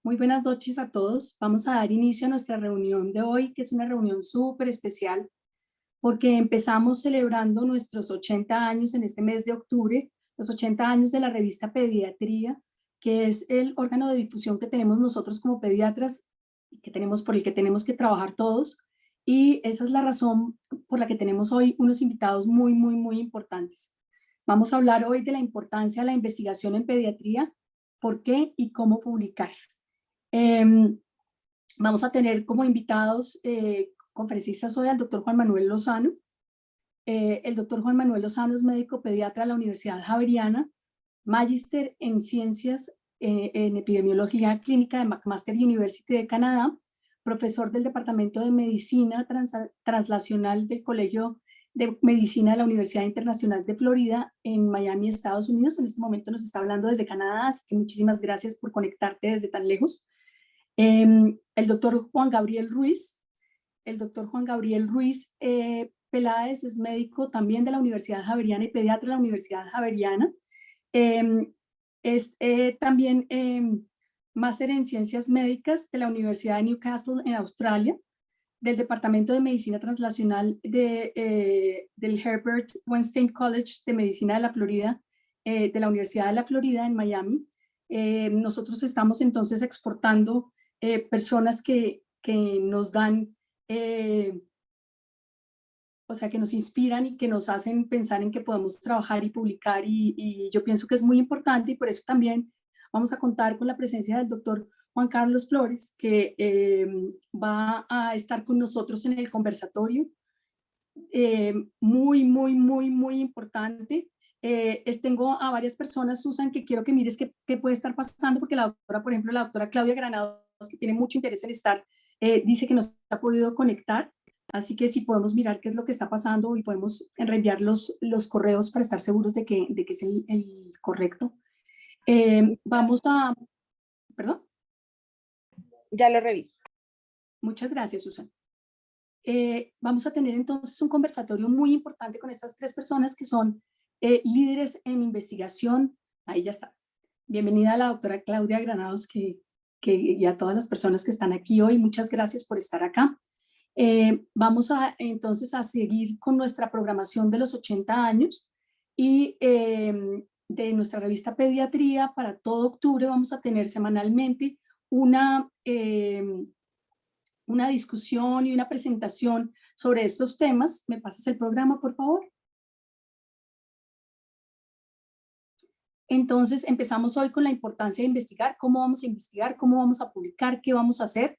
Muy buenas noches a todos. Vamos a dar inicio a nuestra reunión de hoy, que es una reunión súper especial porque empezamos celebrando nuestros 80 años en este mes de octubre, los 80 años de la revista Pediatría, que es el órgano de difusión que tenemos nosotros como pediatras, por el que tenemos que trabajar todos. Y esa es la razón por la que tenemos hoy unos invitados muy importantes. Vamos a hablar hoy de la importancia de la investigación en pediatría, por qué y cómo publicar. Em, Vamos a tener como invitados conferencistas hoy al doctor Juan Manuel Lozano. El doctor Juan Manuel Lozano es médico pediatra de la Universidad Javeriana, magíster en ciencias en epidemiología clínica de McMaster University de Canadá, profesor del Departamento de Medicina Translacional del Colegio de Medicina de la Universidad Internacional de Florida en Miami, Estados Unidos. En este momento nos está hablando desde Canadá, así que muchísimas gracias por conectarte desde tan lejos. El doctor Juan Gabriel Ruiz. El doctor Juan Gabriel Ruiz Peláez es médico también de la Universidad Javeriana y pediatra de la Universidad Javeriana. Es también máster en ciencias médicas de la Universidad de Newcastle en Australia, del Departamento de Medicina Translacional del Herbert Weinstein College de Medicina de la Florida, de la Universidad de la Florida en Miami. Nosotros estamos entonces exportando personas que nos dan, o sea, que nos inspiran y que nos hacen pensar en que podemos trabajar y publicar, y yo pienso que es muy importante, y por eso también vamos a contar con la presencia del doctor Juan Carlos Flores, que va a estar con nosotros en el conversatorio. Muy importante. Tengo a varias personas, Susan, que quiero que mires qué puede estar pasando, porque la doctora, por ejemplo, la doctora Claudia Granados, que tiene mucho interés en estar, dice que no se ha podido conectar, así que si podemos mirar qué es lo que está pasando y podemos reenviar los correos para estar seguros de que es el correcto. Vamos a, perdón, Ya lo reviso. muchas gracias, Susan. Vamos a tener entonces un conversatorio muy importante con estas tres personas que son líderes en investigación. Ahí ya está. Bienvenida a la doctora Claudia Granados y a todas las personas que están aquí hoy. Muchas gracias por estar acá. Vamos entonces a seguir con nuestra programación de los 80 años y de nuestra revista Pediatría. Para todo octubre vamos a tener semanalmente una discusión y una presentación sobre estos temas. ¿Me pasas el programa, por favor? Entonces, empezamos hoy con la importancia de investigar, cómo vamos a investigar, cómo vamos a publicar, qué vamos a hacer.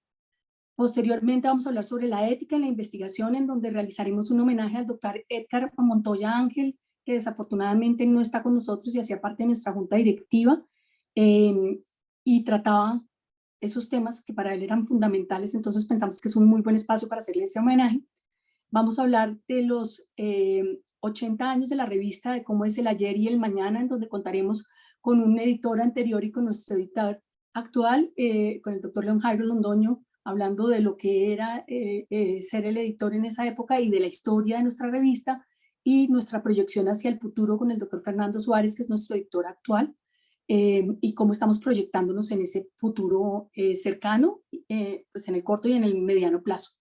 Posteriormente vamos a hablar sobre la ética en la investigación, en donde realizaremos un homenaje al doctor Edgar Montoya Ángel, que desafortunadamente no está con nosotros y hacía parte de nuestra junta directiva, y trataba esos temas que para él eran fundamentales. Entonces pensamos que es un muy buen espacio para hacerle ese homenaje. Vamos a hablar de los 80 años de la revista, de cómo es el ayer y el mañana, en donde contaremos con un editor anterior y con nuestro editor actual, con el doctor León Jairo Londoño, hablando de lo que era ser el editor en esa época y de la historia de nuestra revista y nuestra proyección hacia el futuro con el doctor Fernando Suárez, que es nuestro editor actual, y cómo estamos proyectándonos en ese futuro cercano, pues en el corto y en el mediano plazo.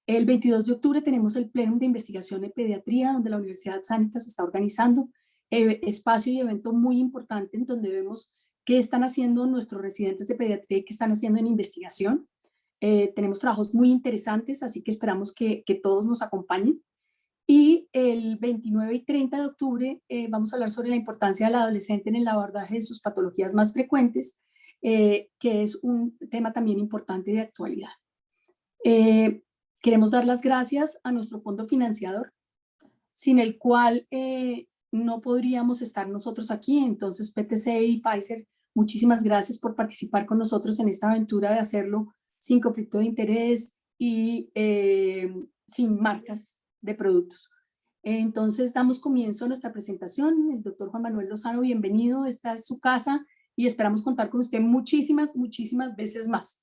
El 22 de octubre tenemos el Plenum de Investigación en Pediatría, donde la Universidad Sanitas está organizando espacio y evento muy importante en donde vemos qué están haciendo nuestros residentes de pediatría y qué están haciendo en investigación. Tenemos trabajos muy interesantes, así que esperamos que todos nos acompañen. Y el 29 y 30 de octubre vamos a hablar sobre la importancia del adolescente en el abordaje de sus patologías más frecuentes, que es un tema también importante de actualidad. Queremos dar las gracias a nuestro fondo financiador, sin el cual no podríamos estar nosotros aquí. Entonces, PTC y Pfizer, muchísimas gracias por participar con nosotros en esta aventura de hacerlo sin conflicto de interés y sin marcas de productos. Entonces, damos comienzo a nuestra presentación. El doctor Juan Manuel Lozano, bienvenido. Esta es su casa y esperamos contar con usted muchísimas veces más.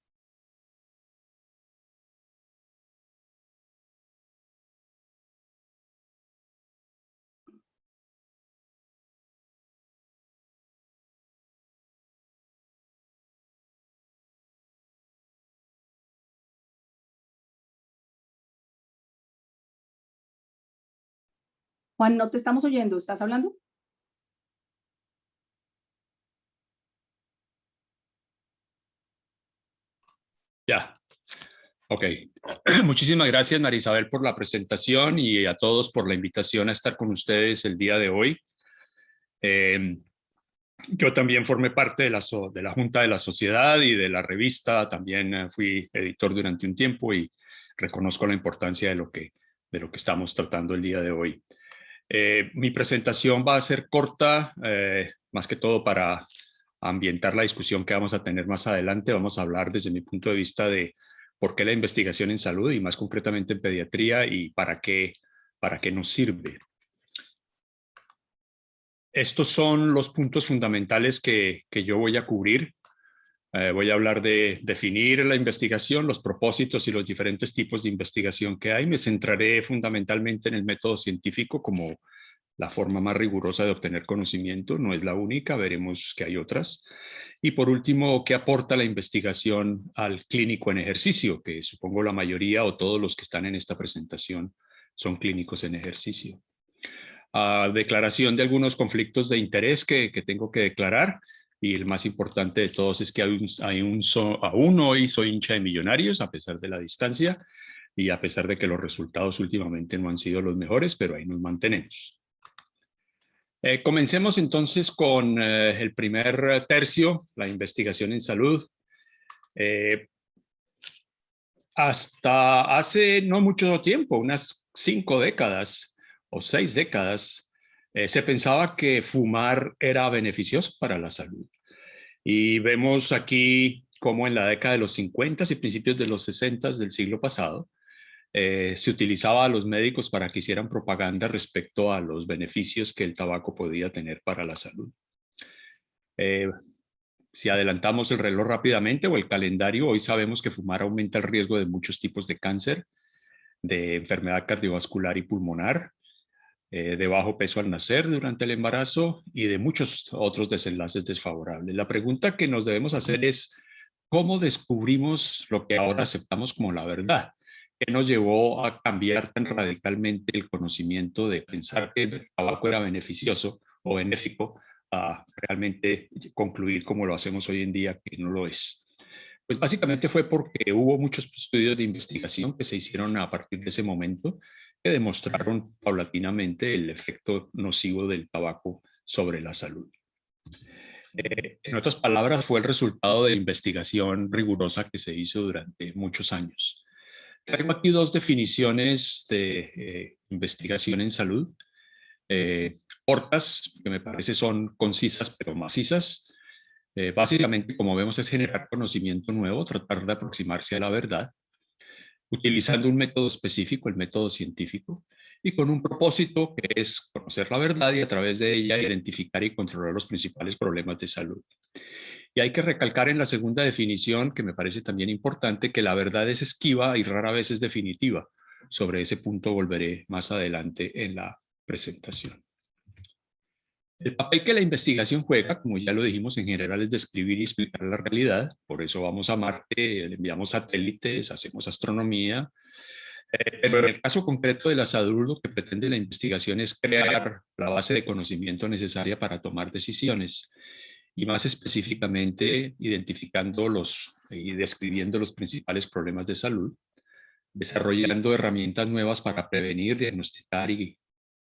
Juan, no te estamos oyendo, ¿estás hablando? Ya, ok. Muchísimas gracias, María Isabel, por la presentación y a todos por la invitación a estar con ustedes el día de hoy. Yo también formé parte de la Junta de la Sociedad y de la revista, también fui editor durante un tiempo y reconozco la importancia de lo que estamos tratando el día de hoy. Mi presentación va a ser corta, más que todo para ambientar la discusión que vamos a tener más adelante. Vamos a hablar desde mi punto de vista de por qué la investigación en salud y más concretamente en pediatría y para qué nos sirve. Estos son los puntos fundamentales que yo voy a cubrir. Voy a hablar de definir la investigación, los propósitos y los diferentes tipos de investigación que hay. Me centraré fundamentalmente en el método científico como la forma más rigurosa de obtener conocimiento. No es la única, veremos que hay otras. Y por último, ¿qué aporta la investigación al clínico en ejercicio? Que supongo la mayoría o todos los que están en esta presentación son clínicos en ejercicio. Declaración de algunos conflictos de interés que tengo que declarar. Y el más importante de todos es que aún hoy soy hincha de Millonarios, a pesar de la distancia y a pesar de que los resultados últimamente no han sido los mejores, pero ahí nos mantenemos. Comencemos entonces con el primer tercio, la investigación en salud. Hasta hace no mucho tiempo, unas 5 décadas o 6 décadas, se pensaba que fumar era beneficioso para la salud. Y vemos aquí cómo en la década de los 50 y principios de los 60 del siglo pasado, se utilizaba a los médicos para que hicieran propaganda respecto a los beneficios que el tabaco podía tener para la salud. Si adelantamos el reloj rápidamente o el calendario, hoy sabemos que fumar aumenta el riesgo de muchos tipos de cáncer, de enfermedad cardiovascular y pulmonar, de bajo peso al nacer durante el embarazo y de muchos otros desenlaces desfavorables. La pregunta que nos debemos hacer es, ¿cómo descubrimos lo que ahora aceptamos como la verdad? ¿Qué nos llevó a cambiar tan radicalmente el conocimiento de pensar que el tabaco era beneficioso o benéfico a realmente concluir como lo hacemos hoy en día que no lo es? Pues básicamente fue porque hubo muchos estudios de investigación que se hicieron a partir de ese momento que demostraron paulatinamente el efecto nocivo del tabaco sobre la salud. En otras palabras, fue el resultado de investigación rigurosa que se hizo durante muchos años. Traigo aquí dos definiciones de investigación en salud, cortas, que me parece son concisas pero macizas. Básicamente, como vemos, es generar conocimiento nuevo, tratar de aproximarse a la verdad, utilizando un método específico, el método científico, y con un propósito que es conocer la verdad y a través de ella identificar y controlar los principales problemas de salud. Y hay que recalcar en la segunda definición, que me parece también importante, que la verdad es esquiva y rara vez es definitiva. Sobre ese punto volveré más adelante en la presentación. El papel que la investigación juega, como ya lo dijimos, en general es describir y explicar la realidad. Por eso vamos a Marte, enviamos satélites, hacemos astronomía. Pero en el caso concreto de la salud, lo que pretende la investigación es crear la base de conocimiento necesaria para tomar decisiones. Y más específicamente, identificando y describiendo los principales problemas de salud, desarrollando herramientas nuevas para prevenir, diagnosticar y,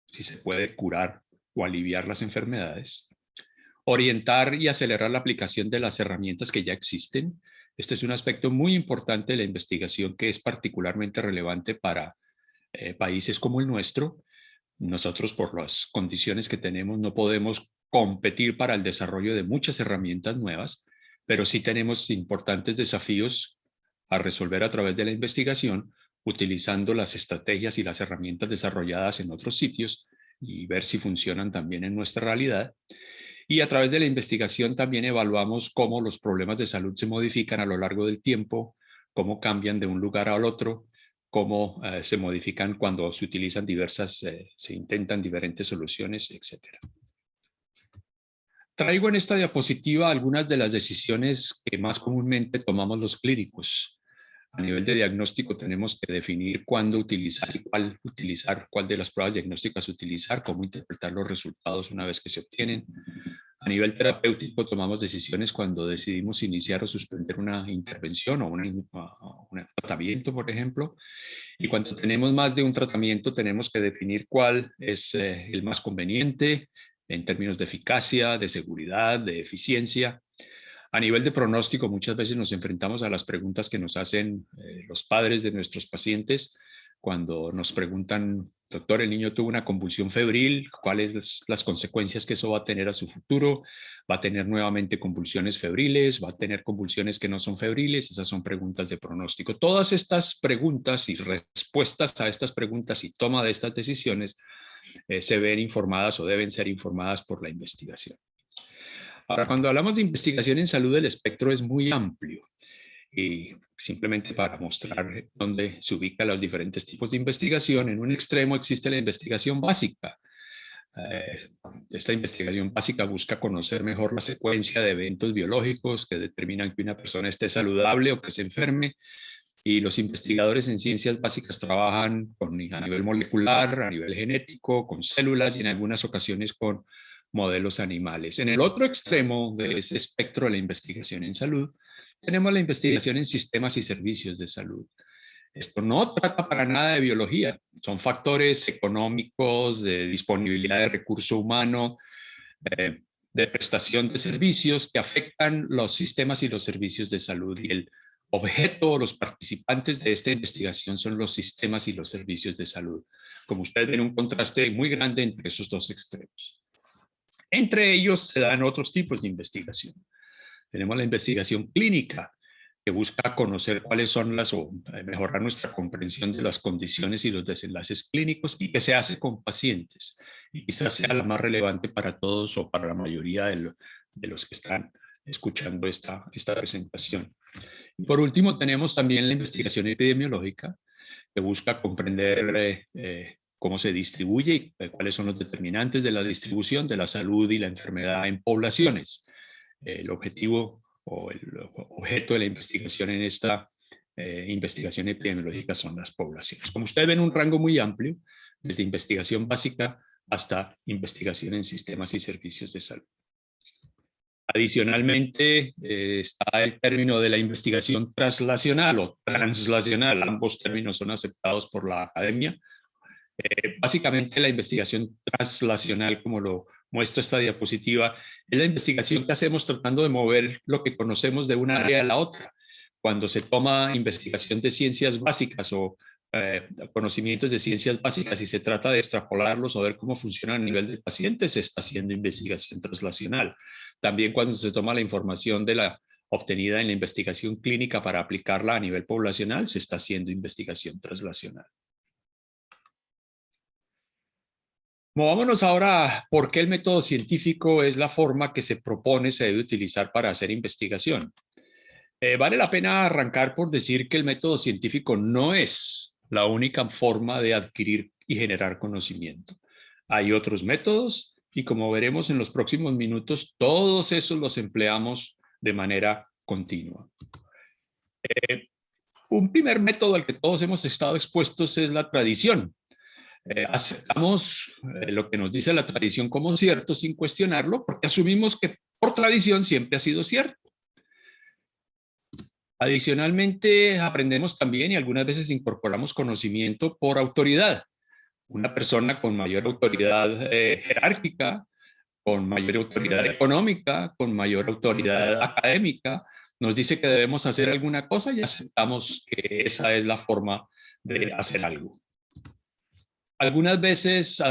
si se puede, curar o aliviar las enfermedades, orientar y acelerar la aplicación de las herramientas que ya existen. Este es un aspecto muy importante de la investigación que es particularmente relevante para países como el nuestro. Nosotros, por las condiciones que tenemos, no podemos competir para el desarrollo de muchas herramientas nuevas, pero sí tenemos importantes desafíos a resolver a través de la investigación, utilizando las estrategias y las herramientas desarrolladas en otros sitios y ver si funcionan también en nuestra realidad. Y a través de la investigación también evaluamos cómo los problemas de salud se modifican a lo largo del tiempo, cómo cambian de un lugar al otro, cómo se modifican cuando se utilizan se intentan diferentes soluciones, etc. Traigo en esta diapositiva algunas de las decisiones que más comúnmente tomamos los clínicos. A nivel de diagnóstico tenemos que definir cuándo utilizar y cuál de las pruebas diagnósticas utilizar, cómo interpretar los resultados una vez que se obtienen. A nivel terapéutico tomamos decisiones cuando decidimos iniciar o suspender una intervención o un tratamiento, por ejemplo. Y cuando tenemos más de un tratamiento tenemos que definir cuál es el más conveniente en términos de eficacia, de seguridad, de eficiencia. A nivel de pronóstico, muchas veces nos enfrentamos a las preguntas que nos hacen los padres de nuestros pacientes cuando nos preguntan, doctor, el niño tuvo una convulsión febril, ¿cuáles las consecuencias que eso va a tener a su futuro? ¿Va a tener nuevamente convulsiones febriles? ¿Va a tener convulsiones que no son febriles? Esas son preguntas de pronóstico. Todas estas preguntas y respuestas a estas preguntas y toma de estas decisiones se ven informadas o deben ser informadas por la investigación. Ahora, cuando hablamos de investigación en salud, el espectro es muy amplio. Y simplemente para mostrar dónde se ubican los diferentes tipos de investigación, en un extremo existe la investigación básica. Esta investigación básica busca conocer mejor la secuencia de eventos biológicos que determinan que una persona esté saludable o que se enferme. Y los investigadores en ciencias básicas trabajan a nivel molecular, a nivel genético, con células y en algunas ocasiones con modelos animales. En el otro extremo de ese espectro de la investigación en salud, tenemos la investigación en sistemas y servicios de salud. Esto no trata para nada de biología, son factores económicos, de disponibilidad de recurso humano, de prestación de servicios que afectan los sistemas y los servicios de salud. Y el objeto, los participantes de esta investigación son los sistemas y los servicios de salud. Como ustedes ven, un contraste muy grande entre esos dos extremos. Entre ellos se dan otros tipos de investigación. Tenemos la investigación clínica, que busca conocer cuáles son o mejorar nuestra comprensión de las condiciones y los desenlaces clínicos y que se hace con pacientes. Y quizás sea la más relevante para todos o para la mayoría de los que están escuchando esta presentación. Y por último, tenemos también la investigación epidemiológica, que busca comprender cómo se distribuye y cuáles son los determinantes de la distribución de la salud y la enfermedad en poblaciones. El objetivo o el objeto de la investigación en esta investigación epidemiológica son las poblaciones. Como ustedes ven, un rango muy amplio, desde investigación básica hasta investigación en sistemas y servicios de salud. Adicionalmente, está el término de la investigación translacional o translacional. Ambos términos son aceptados por la academia. Básicamente, la investigación translacional, como lo muestra esta diapositiva, es la investigación que hacemos tratando de mover lo que conocemos de una área a la otra. Cuando se toma investigación de ciencias básicas o conocimientos de ciencias básicas y se trata de extrapolarlos o ver cómo funcionan a nivel del paciente, se está haciendo investigación translacional. También cuando se toma la información obtenida en la investigación clínica para aplicarla a nivel poblacional, se está haciendo investigación translacional. Movámonos ahora a por qué el método científico es la forma que se debe utilizar para hacer investigación. Vale la pena arrancar por decir que el método científico no es la única forma de adquirir y generar conocimiento. Hay otros métodos y, como veremos en los próximos minutos, todos esos los empleamos de manera continua. Un primer método al que todos hemos estado expuestos es la tradición. Aceptamos lo que nos dice la tradición como cierto sin cuestionarlo, porque asumimos que por tradición siempre ha sido cierto. Adicionalmente, aprendemos también y algunas veces incorporamos conocimiento por autoridad. Una persona con mayor autoridad jerárquica, con mayor autoridad económica, con mayor autoridad académica, nos dice que debemos hacer alguna cosa y aceptamos que esa es la forma de hacer algo. Algunas veces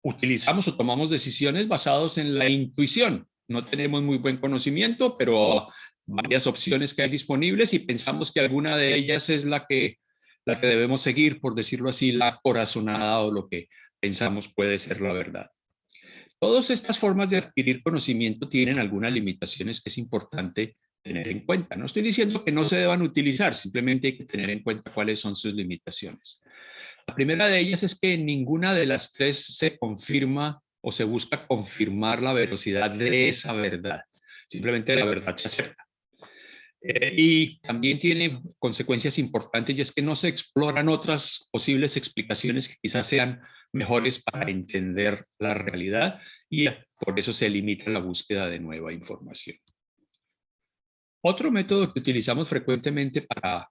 utilizamos o tomamos decisiones basadas en la intuición. No tenemos muy buen conocimiento, pero varias opciones que hay disponibles y pensamos que alguna de ellas es la que debemos seguir, por decirlo así, la corazonada o lo que pensamos puede ser la verdad. Todas estas formas de adquirir conocimiento tienen algunas limitaciones que es importante tener en cuenta. No estoy diciendo que no se deban utilizar, simplemente hay que tener en cuenta cuáles son sus limitaciones. La primera de ellas es que ninguna de las tres se confirma o se busca confirmar la veracidad de esa verdad. Simplemente la verdad se acepta. Y también tiene consecuencias importantes, y es que no se exploran otras posibles explicaciones que quizás sean mejores para entender la realidad, y por eso se limita la búsqueda de nueva información. Otro método que utilizamos frecuentemente para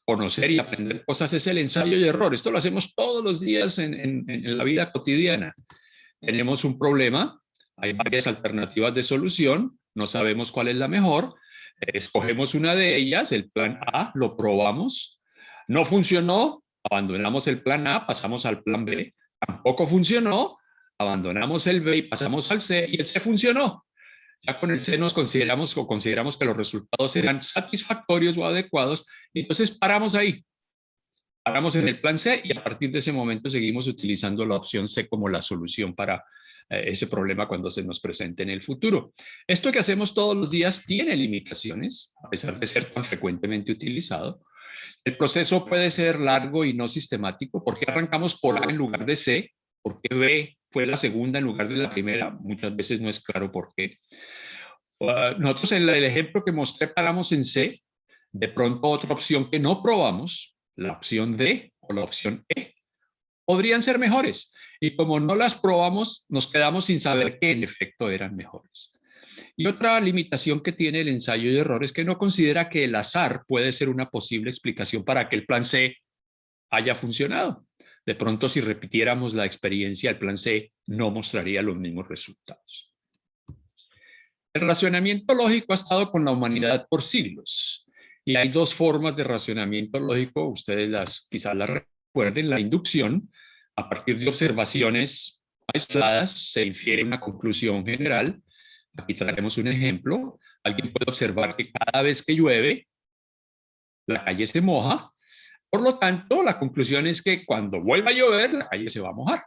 conocer y aprender cosas es el ensayo y error. Esto lo hacemos todos los días en la vida cotidiana. Tenemos un problema, hay varias alternativas de solución, no sabemos cuál es la mejor, escogemos una de ellas, el plan A, lo probamos, no funcionó, abandonamos el plan A, pasamos al plan B, tampoco funcionó, abandonamos el B y pasamos al C, y el C funcionó. Ya con el C nos consideramos que los resultados serán satisfactorios o adecuados, y entonces paramos ahí. Paramos en el plan C y a partir de ese momento seguimos utilizando la opción C como la solución para ese problema cuando se nos presente en el futuro. Esto que hacemos todos los días tiene limitaciones, a pesar de ser tan frecuentemente utilizado. El proceso puede ser largo y no sistemático. ¿Por qué arrancamos por A en lugar de C? ¿Por qué B fue la segunda en lugar de la primera? Muchas veces no es claro por qué. Nosotros en el ejemplo que mostré paramos en C. De pronto otra opción que no probamos, la opción D o la opción E, podrían ser mejores. Y como no las probamos, nos quedamos sin saber que en efecto eran mejores. Y otra limitación que tiene el ensayo y error es que no considera que el azar puede ser una posible explicación para que el plan C haya funcionado. De pronto, si repitiéramos la experiencia, el plan C no mostraría los mismos resultados. El razonamiento lógico ha estado con la humanidad por siglos. Y hay dos formas de razonamiento lógico, ustedes quizás las recuerden. La inducción, a partir de observaciones aisladas, se infiere una conclusión general. Aquí traemos un ejemplo. Alguien puede observar que cada vez que llueve, la calle se moja. Por lo tanto, la conclusión es que cuando vuelva a llover, la calle se va a mojar.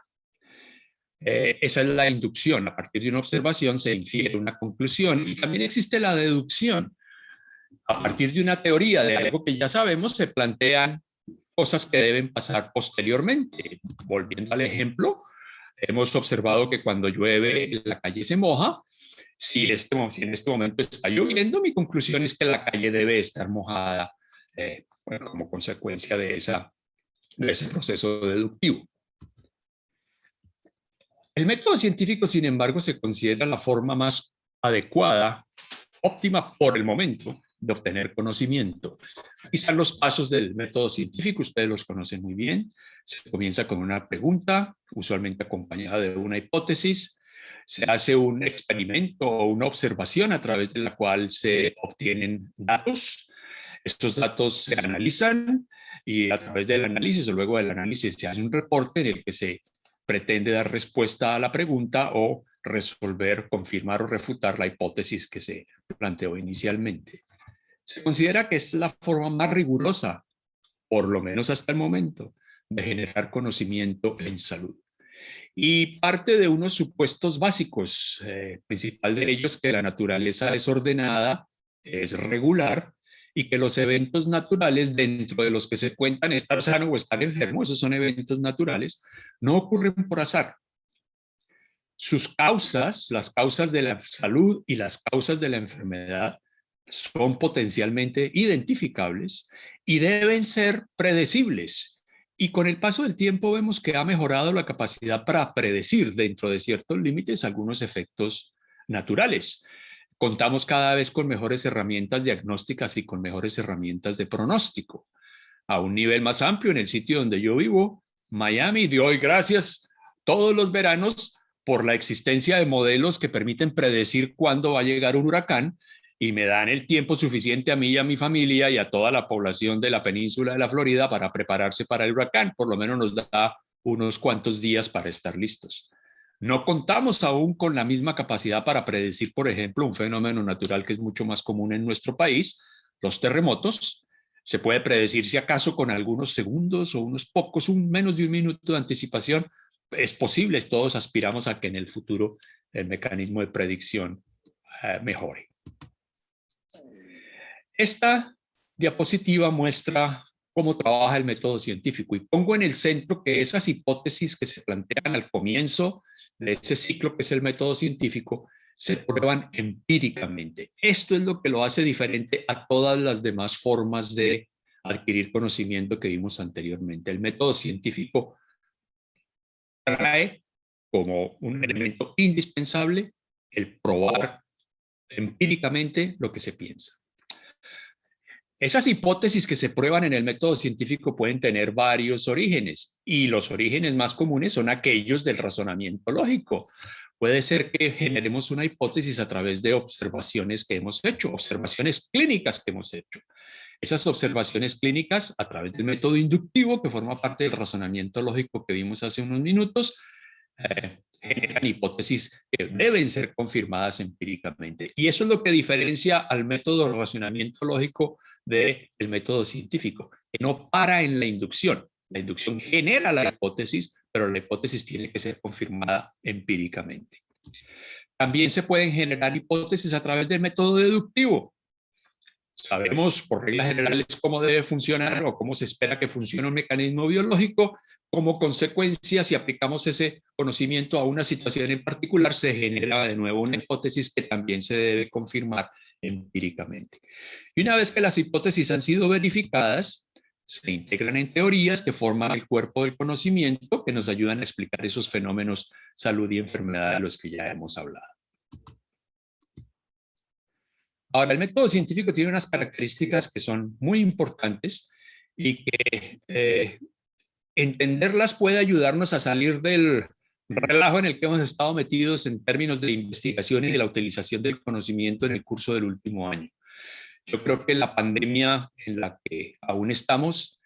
Esa es la inducción. A partir de una observación se infiere una conclusión. Y también existe la deducción. A partir de una teoría de algo que ya sabemos, se plantean cosas que deben pasar posteriormente. Volviendo al ejemplo, hemos observado que cuando llueve la calle se moja. Si en este momento está lloviendo, mi conclusión es que la calle debe estar mojada como consecuencia de ese proceso deductivo. El método científico, sin embargo, se considera la forma más adecuada, óptima por el momento, de obtener conocimiento. Aquí están los pasos del método científico, ustedes los conocen muy bien. Se comienza con una pregunta, usualmente acompañada de una hipótesis. Se hace un experimento o una observación a través de la cual se obtienen datos. Estos datos se analizan y a través del análisis o luego del análisis se hace un reporte en el que se pretende dar respuesta a la pregunta o resolver, confirmar o refutar la hipótesis que se planteó inicialmente. Se considera que es la forma más rigurosa, por lo menos hasta el momento, de generar conocimiento en salud. Y parte de unos supuestos básicos, principal de ellos, que la naturaleza es ordenada, es regular, y que los eventos naturales, dentro de los que se cuentan estar sano o estar enfermo, esos son eventos naturales, no ocurren por azar. Sus causas, las causas de la salud y las causas de la enfermedad, son potencialmente identificables y deben ser predecibles. Y con el paso del tiempo vemos que ha mejorado la capacidad para predecir dentro de ciertos límites algunos efectos naturales. Contamos cada vez con mejores herramientas diagnósticas y con mejores herramientas de pronóstico. A un nivel más amplio, en el sitio donde yo vivo, Miami, doy gracias todos los veranos por la existencia de modelos que permiten predecir cuándo va a llegar un huracán y me dan el tiempo suficiente a mí y a mi familia y a toda la población de la península de la Florida para prepararse para el huracán. Por lo menos nos da unos cuantos días para estar listos. No contamos aún con la misma capacidad para predecir, por ejemplo, un fenómeno natural que es mucho más común en nuestro país, los terremotos. Se puede predecir si acaso con algunos segundos o unos pocos, menos de un minuto de anticipación. Es posible, todos aspiramos a que en el futuro el mecanismo de predicción mejore. Esta diapositiva muestra cómo trabaja el método científico y pongo en el centro que esas hipótesis que se plantean al comienzo de ese ciclo que es el método científico se prueban empíricamente. Esto es lo que lo hace diferente a todas las demás formas de adquirir conocimiento que vimos anteriormente. El método científico trae como un elemento indispensable el probar empíricamente lo que se piensa. Esas hipótesis que se prueban en el método científico pueden tener varios orígenes y los orígenes más comunes son aquellos del razonamiento lógico. Puede ser que generemos una hipótesis a través de observaciones que hemos hecho, observaciones clínicas que hemos hecho. Esas observaciones clínicas a través del método inductivo que forma parte del razonamiento lógico que vimos hace unos minutos, generan hipótesis que deben ser confirmadas empíricamente. Y eso es lo que diferencia al método de razonamiento lógico del método científico, que no para en la inducción. La inducción genera la hipótesis, pero la hipótesis tiene que ser confirmada empíricamente. También se pueden generar hipótesis a través del método deductivo. Sabemos por reglas generales cómo debe funcionar o cómo se espera que funcione un mecanismo biológico. Como consecuencia, si aplicamos ese conocimiento a una situación en particular, se genera de nuevo una hipótesis que también se debe confirmar empíricamente. Y una vez que las hipótesis han sido verificadas, se integran en teorías que forman el cuerpo del conocimiento que nos ayudan a explicar esos fenómenos salud y enfermedad de los que ya hemos hablado. Ahora, el método científico tiene unas características que son muy importantes y que entenderlas puede ayudarnos a salir del relajo en el que hemos estado metidos en términos de investigación y de la utilización del conocimiento en el curso del último año. Yo creo que la pandemia en la que aún estamos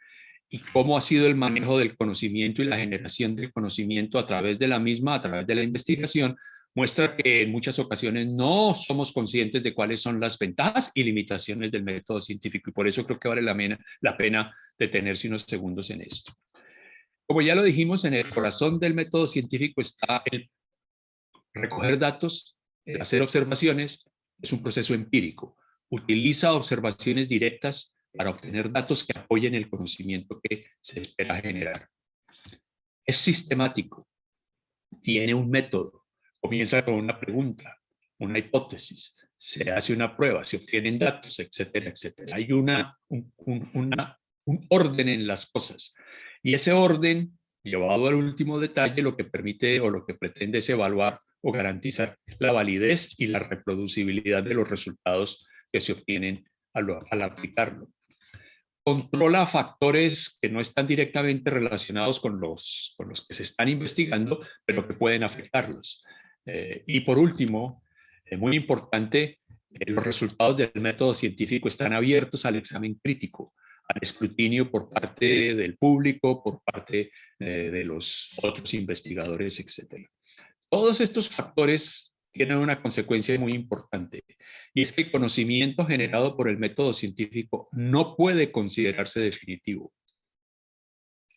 y cómo ha sido el manejo del conocimiento y la generación del conocimiento a través de la misma, a través de la investigación, muestra que en muchas ocasiones no somos conscientes de cuáles son las ventajas y limitaciones del método científico, y por eso creo que vale la pena detenerse unos segundos en esto. Como ya lo dijimos, en el corazón del método científico está el recoger datos, el hacer observaciones. Es un proceso empírico. Utiliza observaciones directas para obtener datos que apoyen el conocimiento que se espera generar. Es sistemático. Tiene un método. Comienza con una pregunta, una hipótesis, se hace una prueba, se obtienen datos, etcétera, etcétera. Hay un orden en las cosas. Y ese orden, llevado al último detalle, lo que permite o lo que pretende es evaluar o garantizar la validez y la reproducibilidad de los resultados que se obtienen al aplicarlo. Controla factores que no están directamente relacionados con los que se están investigando, pero que pueden afectarlos. Y por último, muy importante, los resultados del método científico están abiertos al examen crítico, al escrutinio por parte del público, por parte de los otros investigadores, etc. Todos estos factores tienen una consecuencia muy importante, y es que el conocimiento generado por el método científico no puede considerarse definitivo.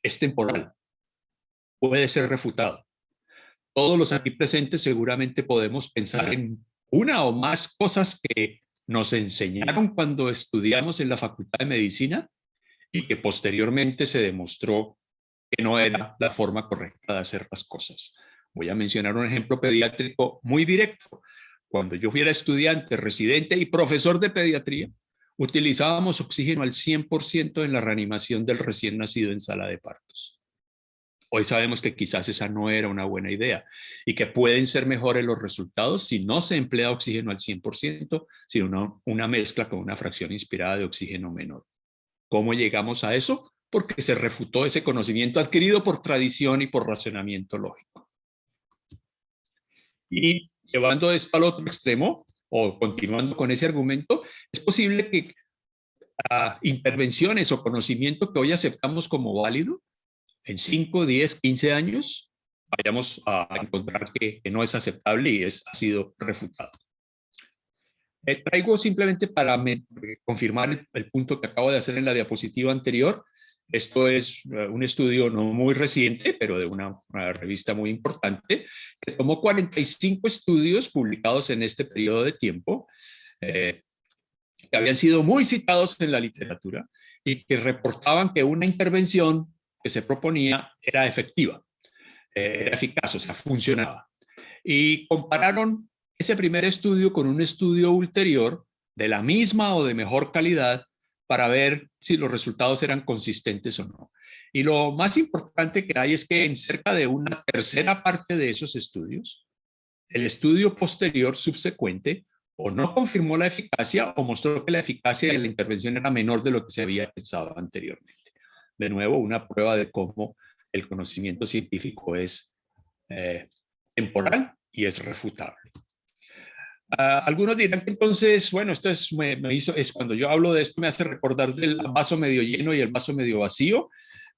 Es temporal, puede ser refutado. Todos los aquí presentes seguramente podemos pensar en una o más cosas que nos enseñaron cuando estudiamos en la Facultad de Medicina y que posteriormente se demostró que no era la forma correcta de hacer las cosas. Voy a mencionar un ejemplo pediátrico muy directo. Cuando yo era estudiante, residente y profesor de pediatría, utilizábamos oxígeno al 100% en la reanimación del recién nacido en sala de partos. Hoy sabemos que quizás esa no era una buena idea y que pueden ser mejores los resultados si no se emplea oxígeno al 100%, sino una mezcla con una fracción inspirada de oxígeno menor. ¿Cómo llegamos a eso? Porque se refutó ese conocimiento adquirido por tradición y por razonamiento lógico. Y llevando esto al otro extremo, o continuando con ese argumento, es posible que intervenciones o conocimiento que hoy aceptamos como válido, en 5, 10, 15 años, vayamos a encontrar que no es aceptable y ha sido refutado. Traigo simplemente para confirmar el punto que acabo de hacer en la diapositiva anterior. Esto es un estudio no muy reciente, pero de una revista muy importante, que tomó 45 estudios publicados en este periodo de tiempo, que habían sido muy citados en la literatura y que reportaban que una intervención que se proponía era efectiva, era eficaz, o sea, funcionaba. Y compararon ese primer estudio con un estudio ulterior de la misma o de mejor calidad para ver si los resultados eran consistentes o no. Y lo más importante que hay es que en cerca de una tercera parte de esos estudios, el estudio posterior subsecuente o no confirmó la eficacia o mostró que la eficacia de la intervención era menor de lo que se había pensado anteriormente. De nuevo, una prueba de cómo el conocimiento científico es temporal y es refutable. Algunos dirán que entonces, bueno, esto es, es cuando yo hablo de esto me hace recordar del vaso medio lleno y el vaso medio vacío.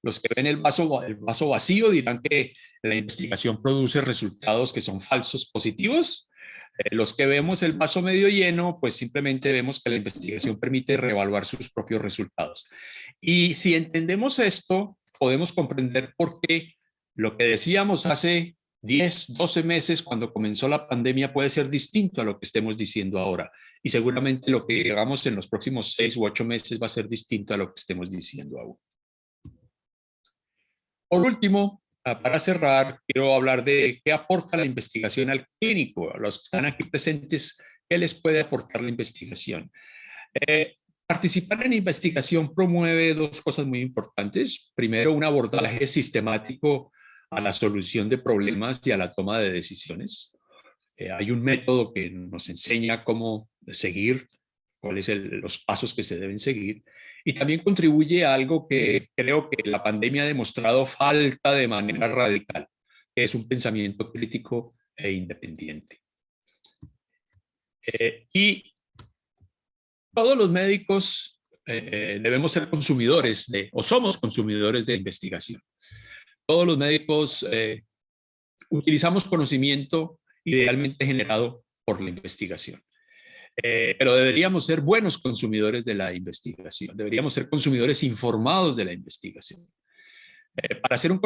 Los que ven el vaso vacío dirán que la investigación produce resultados que son falsos positivos. Los que vemos el vaso medio lleno, pues simplemente vemos que la investigación permite reevaluar sus propios resultados. Y si entendemos esto, podemos comprender por qué lo que decíamos hace 10, 12 meses cuando comenzó la pandemia puede ser distinto a lo que estemos diciendo ahora. Y seguramente lo que hagamos en los próximos 6 u 8 meses va a ser distinto a lo que estemos diciendo aún. Por último, para cerrar, quiero hablar de qué aporta la investigación al clínico. A los que están aquí presentes, ¿qué les puede aportar la investigación? Participar en investigación promueve dos cosas muy importantes. Primero, un abordaje sistemático a la solución de problemas y a la toma de decisiones. Hay un método que nos enseña cómo seguir, cuáles son los pasos que se deben seguir. Y también contribuye a algo que creo que la pandemia ha demostrado falta de manera radical, que es un pensamiento crítico e independiente. Y todos los médicos debemos ser consumidores o somos consumidores de investigación. Todos los médicos utilizamos conocimiento idealmente generado por la investigación. Pero deberíamos ser buenos consumidores de la investigación, deberíamos ser consumidores informados de la investigación. Para ser un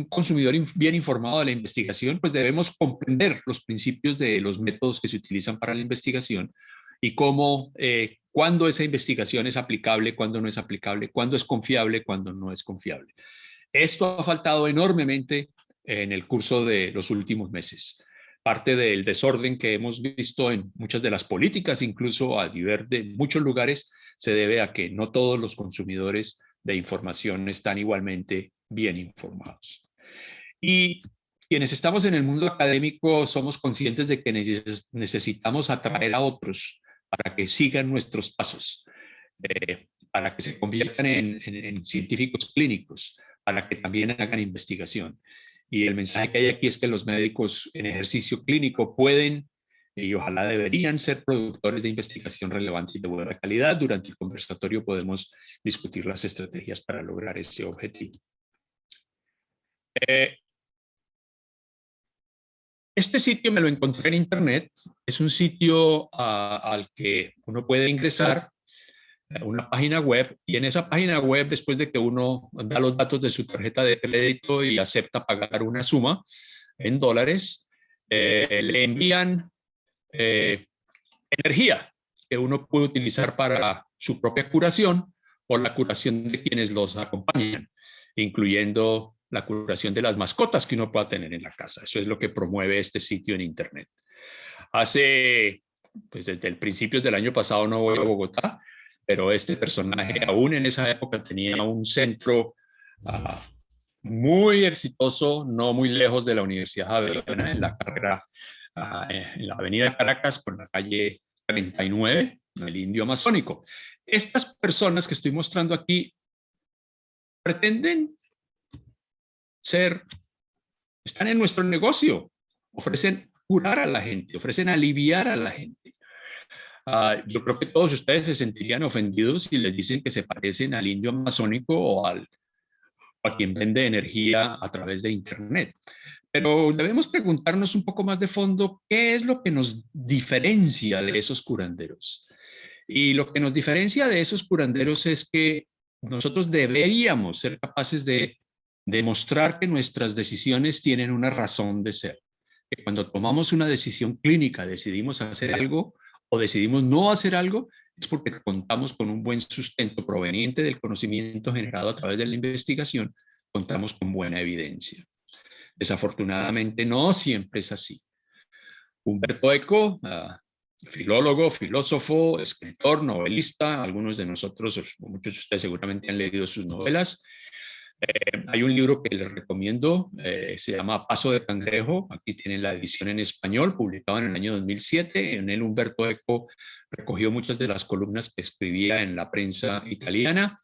consumidor bien informado de la investigación, pues debemos comprender los principios de los métodos que se utilizan para la investigación y cómo, cuándo esa investigación es aplicable, cuándo no es aplicable, cuándo es confiable, cuándo no es confiable. Esto ha faltado enormemente en el curso de los últimos meses. Parte del desorden que hemos visto en muchas de las políticas, incluso a nivel de muchos lugares, se debe a que no todos los consumidores de información están igualmente bien informados. Y quienes estamos en el mundo académico somos conscientes de que necesitamos atraer a otros para que sigan nuestros pasos, para que se conviertan en científicos clínicos, para que también hagan investigación. Y el mensaje que hay aquí es que los médicos en ejercicio clínico pueden y ojalá deberían ser productores de investigación relevante y de buena calidad. Durante el conversatorio podemos discutir las estrategias para lograr ese objetivo. Este sitio me lo encontré en internet. Es un sitio al que uno puede ingresar, una página web, y en esa página web, después de que uno da los datos de su tarjeta de crédito y acepta pagar una suma en dólares, le envían energía que uno puede utilizar para su propia curación o la curación de quienes los acompañan, incluyendo la curación de las mascotas que uno pueda tener en la casa. Eso es lo que promueve este sitio en internet. Pues desde el principio del año pasado no voy a Bogotá, pero este personaje aún en esa época tenía un centro muy exitoso, no muy lejos de la Universidad Javeriana, en la carrera, en la avenida Caracas con la calle 39, el Indio Amazónico. Estas personas que estoy mostrando aquí pretenden están en nuestro negocio, ofrecen curar a la gente, ofrecen aliviar a la gente. Yo creo que todos ustedes se sentirían ofendidos si les dicen que se parecen al indio amazónico o a quien vende energía a través de internet. Pero debemos preguntarnos un poco más de fondo qué es lo que nos diferencia de esos curanderos. Y lo que nos diferencia de esos curanderos es que nosotros deberíamos ser capaces de demostrar que nuestras decisiones tienen una razón de ser. Que cuando tomamos una decisión clínica, decidimos hacer algo o decidimos no hacer algo, es porque contamos con un buen sustento proveniente del conocimiento generado a través de la investigación, contamos con buena evidencia. Desafortunadamente no siempre es así. Humberto Eco, filólogo, filósofo, escritor, novelista. Algunos de nosotros, o muchos de ustedes seguramente han leído sus novelas. Hay un libro que les recomiendo, se llama Paso de Cangrejo. Aquí tienen la edición en español, publicado en el año 2007. En él Humberto Eco recogió muchas de las columnas que escribía en la prensa italiana.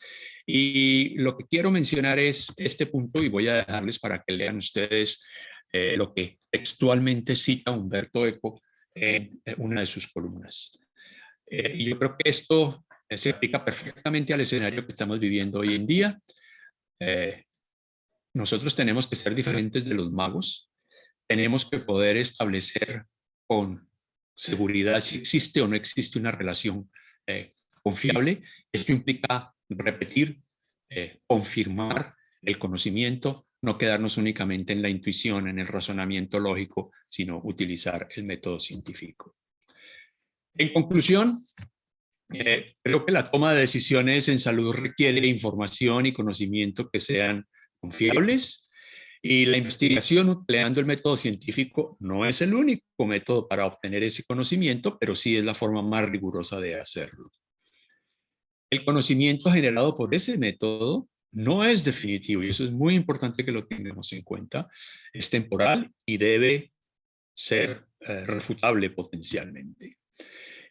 Y lo que quiero mencionar es este punto, y voy a dejarles para que lean ustedes lo que textualmente cita Humberto Eco en una de sus columnas. Y yo creo que esto se aplica perfectamente al escenario que estamos viviendo hoy en día. Nosotros tenemos que ser diferentes de los magos. Tenemos que poder establecer con seguridad si existe o no existe una relación confiable. Esto implica repetir, confirmar el conocimiento, no quedarnos únicamente en la intuición, en el razonamiento lógico, sino utilizar el método científico. En conclusión, creo que la toma de decisiones en salud requiere información y conocimiento que sean confiables, y la investigación empleando el método científico no es el único método para obtener ese conocimiento, pero sí es la forma más rigurosa de hacerlo. El conocimiento generado por ese método no es definitivo, y eso es muy importante que lo tengamos en cuenta. Es temporal y debe ser refutable potencialmente.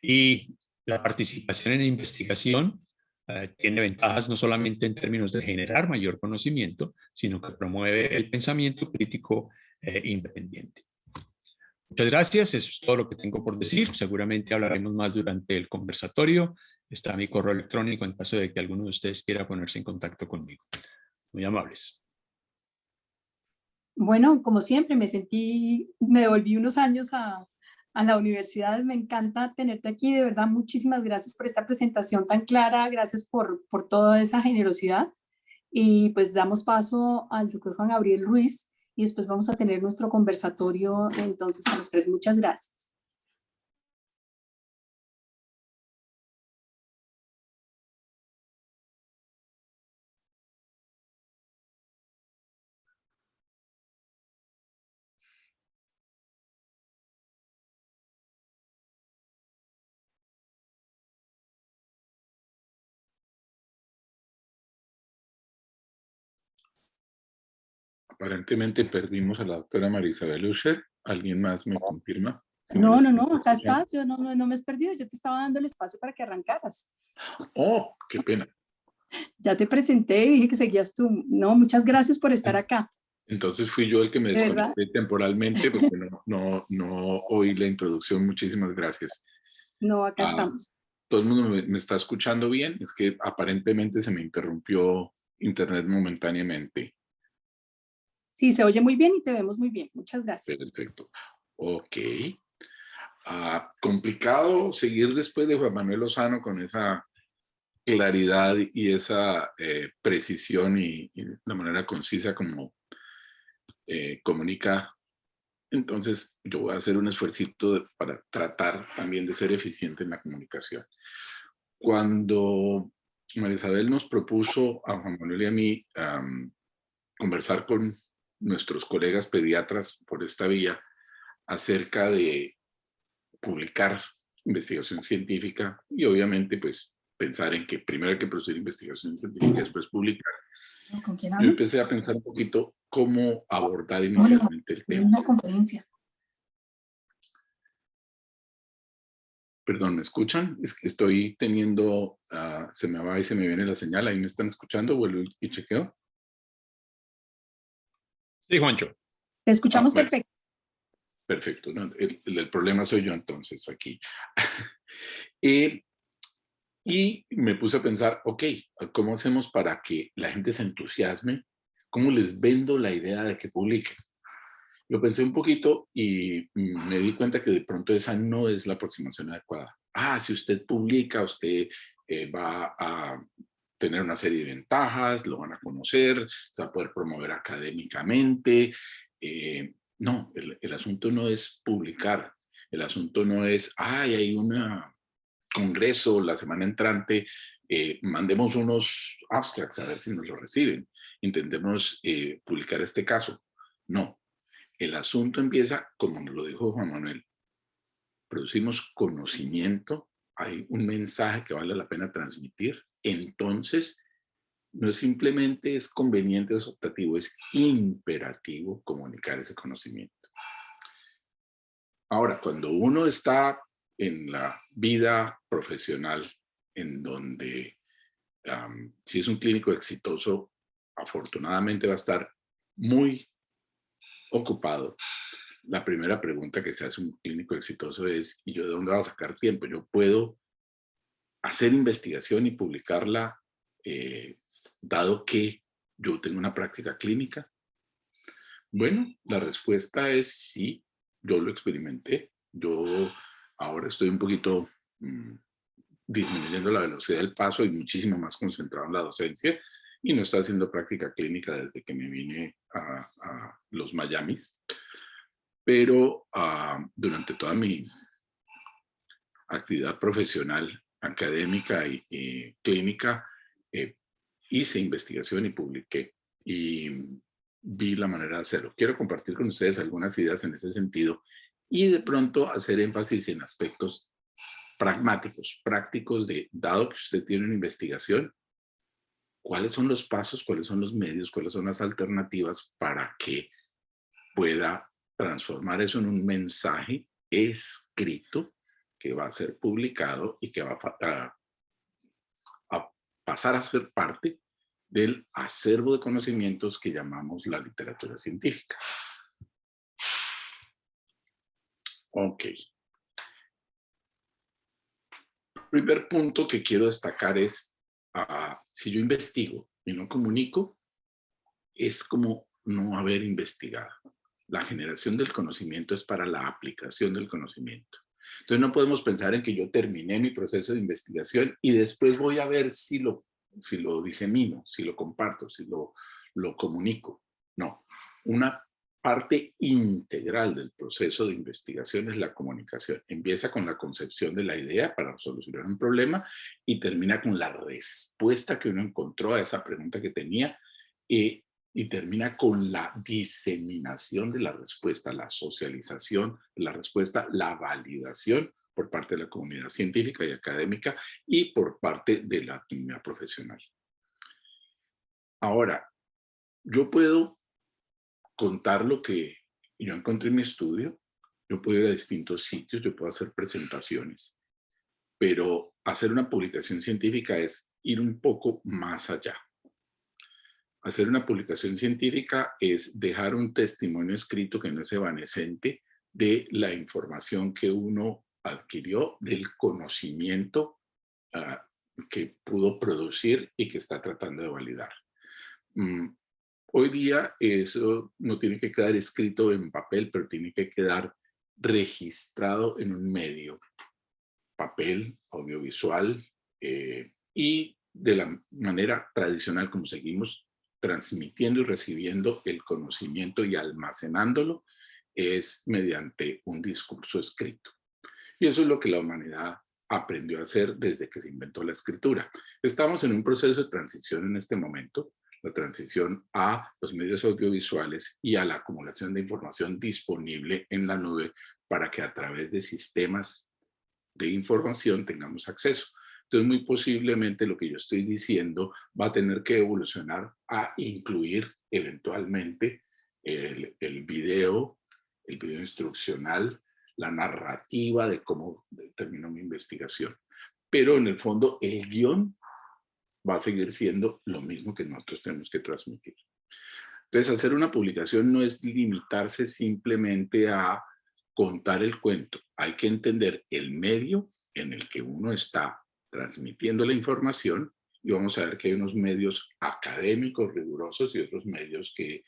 Y la participación en investigación tiene ventajas no solamente en términos de generar mayor conocimiento, sino que promueve el pensamiento crítico independiente. Muchas gracias, eso es todo lo que tengo por decir. Seguramente hablaremos más durante el conversatorio. Está mi correo electrónico en caso de que alguno de ustedes quiera ponerse en contacto conmigo. Muy amables. Bueno, como siempre, me devolví unos años a la universidad. Me encanta tenerte aquí, de verdad, muchísimas gracias por esta presentación tan clara, gracias por toda esa generosidad. Y pues damos paso al doctor Juan Gabriel Ruiz y después vamos a tener nuestro conversatorio entonces a los tres. Muchas gracias. Aparentemente perdimos a la doctora María Isabel Usher. ¿Alguien más me confirma? Si No, está acá escuchando. estás, yo no me has perdido, yo te estaba dando el espacio para que arrancaras. Oh, qué pena. Ya te presenté y dije que seguías tú. No, muchas gracias por estar acá. Entonces fui yo el que me ¿De verdad? desconecté temporalmente porque no oí la introducción. Muchísimas gracias. No, acá Ah, estamos. ¿todo el mundo me está escuchando bien? Es que aparentemente se me interrumpió internet momentáneamente. Sí, se oye muy bien y te vemos muy bien. Muchas gracias. Perfecto. Ok. Complicado seguir después de Juan Manuel Lozano con esa claridad y esa precisión y la manera concisa como comunica. Entonces yo voy a hacer un esfuercito para tratar también de ser eficiente en la comunicación. Cuando María Isabel nos propuso a Juan Manuel y a mí conversar con nuestros colegas pediatras por esta vía acerca de publicar investigación científica y obviamente pues pensar en que primero hay que producir investigación científica y después publicar. ¿Con quién Yo hablo? empecé a pensar un poquito cómo abordar inicialmente el En tema. una conferencia. Perdón, ¿me escuchan? Es que estoy teniendo, se me va y se me viene la señal. ¿Ahí me están escuchando? ¿Vuelvo y chequeo? Sí, Juancho. Te escuchamos Bueno, perfecto. perfecto. No, el problema soy yo entonces aquí. Y me puse a pensar, ok, ¿cómo hacemos para que la gente se entusiasme? ¿Cómo les vendo la idea de que publiquen? Lo pensé un poquito y me di cuenta que de pronto esa no es la aproximación adecuada. Si usted publica, usted va a tener una serie de ventajas, lo van a conocer, se va a poder promover académicamente. No, el asunto no es publicar. El asunto no es, hay un congreso la semana entrante, mandemos unos abstracts a ver si nos lo reciben. Intentemos publicar este caso. No. El asunto empieza, como nos lo dijo Juan Manuel, producimos conocimiento, hay un mensaje que vale la pena transmitir, entonces no es simplemente es conveniente o es optativo, es imperativo comunicar ese conocimiento. Ahora, cuando uno está en la vida profesional, en donde si es un clínico exitoso, afortunadamente va a estar muy ocupado. La primera pregunta que se hace un clínico exitoso es, ¿y yo de dónde voy a sacar tiempo? ¿Yo puedo hacer investigación y publicarla dado que yo tengo una práctica clínica? Bueno, la respuesta es sí, yo lo experimenté. Yo ahora estoy un poquito disminuyendo la velocidad del paso y muchísimo más concentrado en la docencia y no estoy haciendo práctica clínica desde que me vine a los Miamis. Pero durante toda mi actividad profesional, académica y clínica, hice investigación y publiqué y vi la manera de hacerlo. Quiero compartir con ustedes algunas ideas en ese sentido y de pronto hacer énfasis en aspectos pragmáticos, prácticos de, dado que usted tiene una investigación, cuáles son los pasos, cuáles son los medios, cuáles son las alternativas para que pueda transformar eso en un mensaje escrito que va a ser publicado y que va a pasar a ser parte del acervo de conocimientos que llamamos la literatura científica. Ok. El primer punto que quiero destacar es, si yo investigo y no comunico, es como no haber investigado. La generación del conocimiento es para la aplicación del conocimiento. Entonces no podemos pensar en que yo terminé mi proceso de investigación y después voy a ver si lo disemino, si lo comparto, si lo comunico. No, una parte integral del proceso de investigación es la comunicación. Empieza con la concepción de la idea para solucionar un problema y termina con la respuesta que uno encontró a esa pregunta que tenía y termina con la diseminación de la respuesta, la socialización de la respuesta, la validación por parte de la comunidad científica y académica y por parte de la comunidad profesional. Ahora, yo puedo contar lo que yo encontré en mi estudio, yo puedo ir a distintos sitios, yo puedo hacer presentaciones, pero hacer una publicación científica es ir un poco más allá. Hacer una publicación científica es dejar un testimonio escrito que no es evanescente de la información que uno adquirió, del conocimiento que pudo producir y que está tratando de validar. Hoy día eso no tiene que quedar escrito en papel, pero tiene que quedar registrado en un medio, papel, audiovisual, y de la manera tradicional como seguimos transmitiendo y recibiendo el conocimiento y almacenándolo es mediante un discurso escrito. Y eso es lo que la humanidad aprendió a hacer desde que se inventó la escritura. Estamos en un proceso de transición en este momento, la transición a los medios audiovisuales y a la acumulación de información disponible en la nube para que a través de sistemas de información tengamos acceso. Entonces, muy posiblemente lo que yo estoy diciendo va a tener que evolucionar a incluir eventualmente el video instruccional, la narrativa de cómo terminó mi investigación. Pero en el fondo, el guión va a seguir siendo lo mismo que nosotros tenemos que transmitir. Entonces, hacer una publicación no es limitarse simplemente a contar el cuento. Hay que entender el medio en el que uno está transmitiendo la información y vamos a ver que hay unos medios académicos rigurosos y otros medios que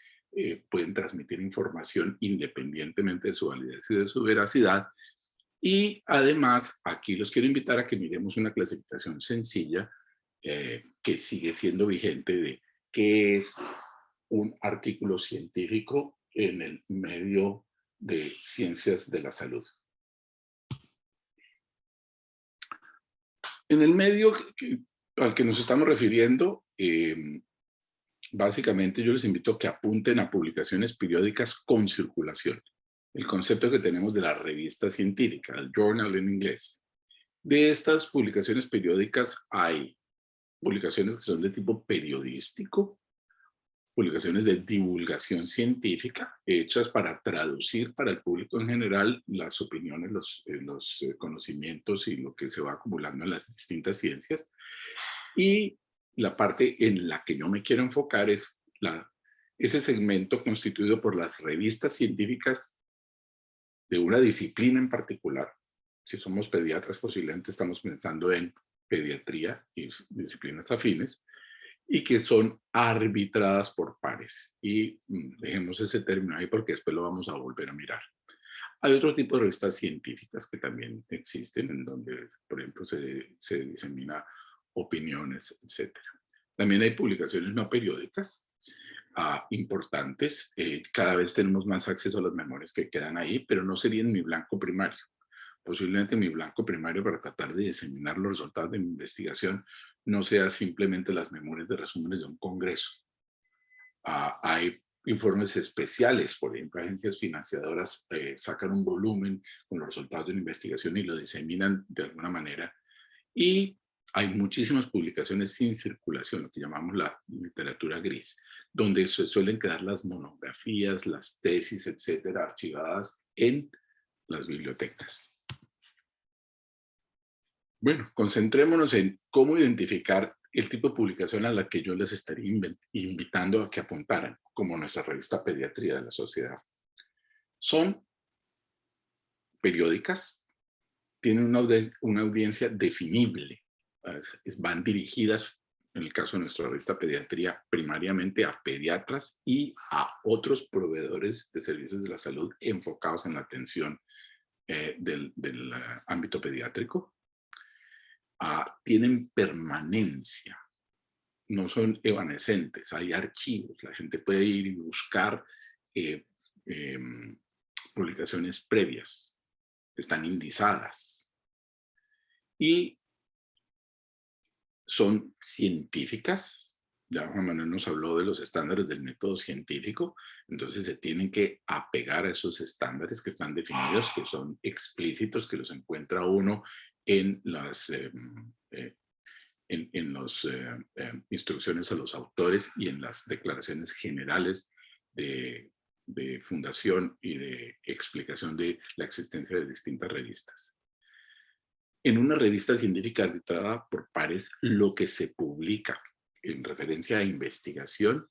pueden transmitir información independientemente de su validez y de su veracidad. Y además, aquí los quiero invitar a que miremos una clasificación sencilla que sigue siendo vigente de qué es un artículo científico en el medio de ciencias de la salud. En el medio al que nos estamos refiriendo, básicamente yo les invito a que apunten a publicaciones periódicas con circulación. el concepto que tenemos de la revista científica, el journal en inglés. De estas publicaciones periódicas hay publicaciones que son de tipo periodístico, publicaciones de divulgación científica, hechas para traducir para el público en general las opiniones, los conocimientos y lo que se va acumulando en las distintas ciencias. Y la parte en la que yo me quiero enfocar es ese segmento constituido por las revistas científicas de una disciplina en particular. Si somos pediatras, posiblemente estamos pensando en pediatría y disciplinas afines, y que son arbitradas por pares. Y dejemos ese término ahí porque después lo vamos a volver a mirar. Hay otro tipo de revistas científicas que también existen, en donde, por ejemplo, se disemina opiniones, etc. También hay publicaciones no periódicas importantes. Cada vez tenemos más acceso a las memorias que quedan ahí, pero no serían mi blanco primario. Posiblemente mi blanco primario para tratar de diseminar los resultados de mi investigación no sea simplemente las memorias de resúmenes de un congreso. Hay informes especiales, por ejemplo, agencias financiadoras sacan un volumen con los resultados de una investigación y lo diseminan de alguna manera. Y hay muchísimas publicaciones sin circulación, lo que llamamos la literatura gris, donde se suelen quedar las monografías, las tesis, etcétera, archivadas en las bibliotecas. Bueno, concentrémonos en cómo identificar el tipo de publicación a la que yo les estaría invitando a que apuntaran, como nuestra revista Pediatría de la Sociedad. Son periódicas, tienen una audiencia definible, van dirigidas, en el caso de nuestra revista Pediatría, primariamente a pediatras y a otros proveedores de servicios de la salud enfocados en la atención del ámbito pediátrico. Tienen permanencia, no son evanescentes, hay archivos, la gente puede ir y buscar publicaciones previas, están indizadas y son científicas. Ya Juan Manuel nos habló de los estándares del método científico, entonces se tienen que apegar a esos estándares que están definidos, que son explícitos, que los encuentra uno en las instrucciones a los autores y en las declaraciones generales de fundación y de explicación de la existencia de distintas revistas. En una revista científica arbitrada por pares, lo que se publica en referencia a investigación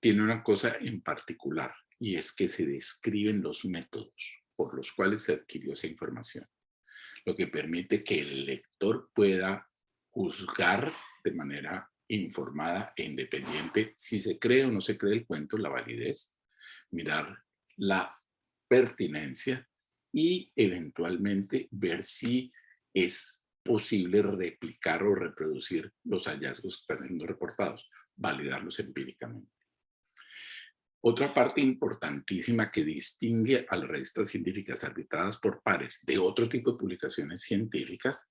tiene una cosa en particular, y es que se describen los métodos por los cuales se adquirió esa información, lo que permite que el lector pueda juzgar de manera informada e independiente si se cree o no se cree el cuento, la validez, mirar la pertinencia y eventualmente ver si es posible replicar o reproducir los hallazgos que están siendo reportados, validarlos empíricamente. Otra parte importantísima que distingue a las revistas científicas arbitradas por pares de otro tipo de publicaciones científicas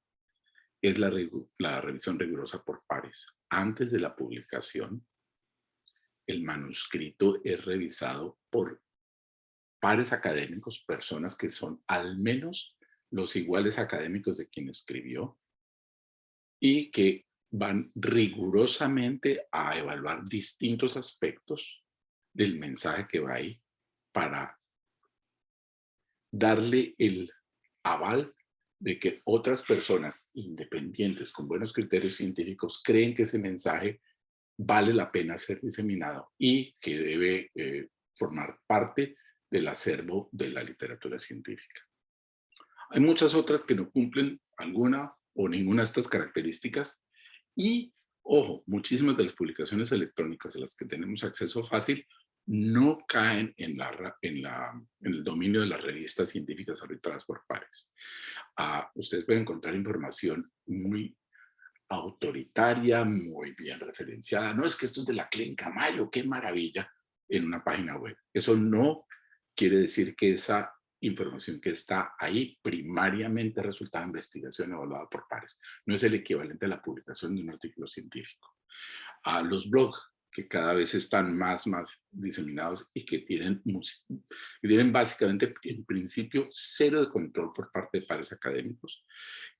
es la revisión rigurosa por pares. Antes de la publicación, el manuscrito es revisado por pares académicos, personas que son al menos los iguales académicos de quien escribió y que van rigurosamente a evaluar distintos aspectos del mensaje que va ahí para darle el aval de que otras personas independientes con buenos criterios científicos creen que ese mensaje vale la pena ser diseminado y que debe formar parte del acervo de la literatura científica. Hay muchas otras que no cumplen alguna o ninguna de estas características y, ojo, muchísimas de las publicaciones electrónicas a las que tenemos acceso fácil no caen en el dominio de las revistas científicas arbitradas por pares. Ustedes pueden encontrar información muy autoritaria, muy bien referenciada. No, es que esto es de la Clínica Mayo, qué maravilla, en una página web. Eso no quiere decir que esa información que está ahí primariamente resultado de investigación evaluada por pares. No es el equivalente a la publicación de un artículo científico. Los blogs que cada vez están más diseminados y que tienen básicamente, en principio, cero de control por parte de pares académicos.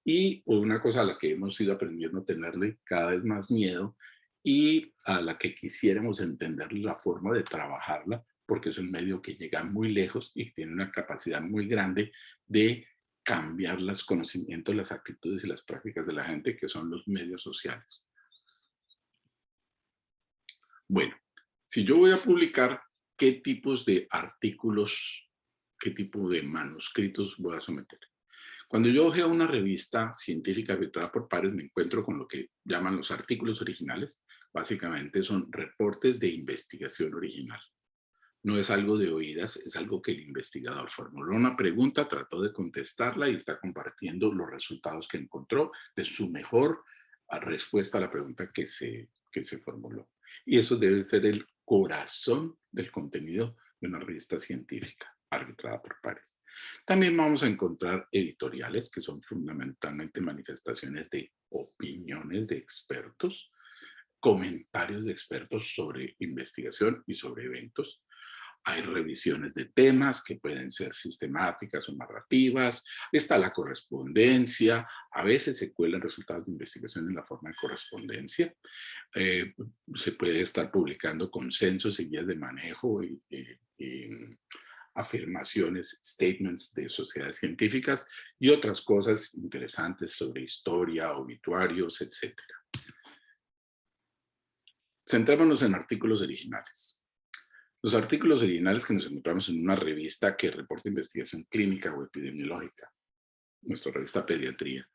Y una cosa a la que hemos ido aprendiendo a tenerle cada vez más miedo y a la que quisiéramos entender la forma de trabajarla, porque es un medio que llega muy lejos y tiene una capacidad muy grande de cambiar los conocimientos, las actitudes y las prácticas de la gente, que son los medios sociales. Bueno, si yo voy a publicar, ¿qué tipos de artículos, qué tipo de manuscritos voy a someter? Cuando yo ojeo una revista científica arbitrada por pares, me encuentro con lo que llaman los artículos originales. Básicamente son reportes de investigación original. No es algo de oídas, es algo que el investigador formuló una pregunta, trató de contestarla y está compartiendo los resultados que encontró de su mejor respuesta a la pregunta que se formuló. Y eso debe ser el corazón del contenido de una revista científica arbitrada por pares. También vamos a encontrar editoriales, que son fundamentalmente manifestaciones de opiniones de expertos, comentarios de expertos sobre investigación y sobre eventos. Hay revisiones de temas que pueden ser sistemáticas o narrativas. Está la correspondencia. A veces se cuelan resultados de investigación en la forma de correspondencia. Se puede estar publicando consensos y guías de manejo y afirmaciones, statements de sociedades científicas y otras cosas interesantes sobre historia, obituarios, etc. Centrémonos en artículos originales. Los artículos originales que nos encontramos en una revista que reporta investigación clínica o epidemiológica, nuestra revista Pediatría,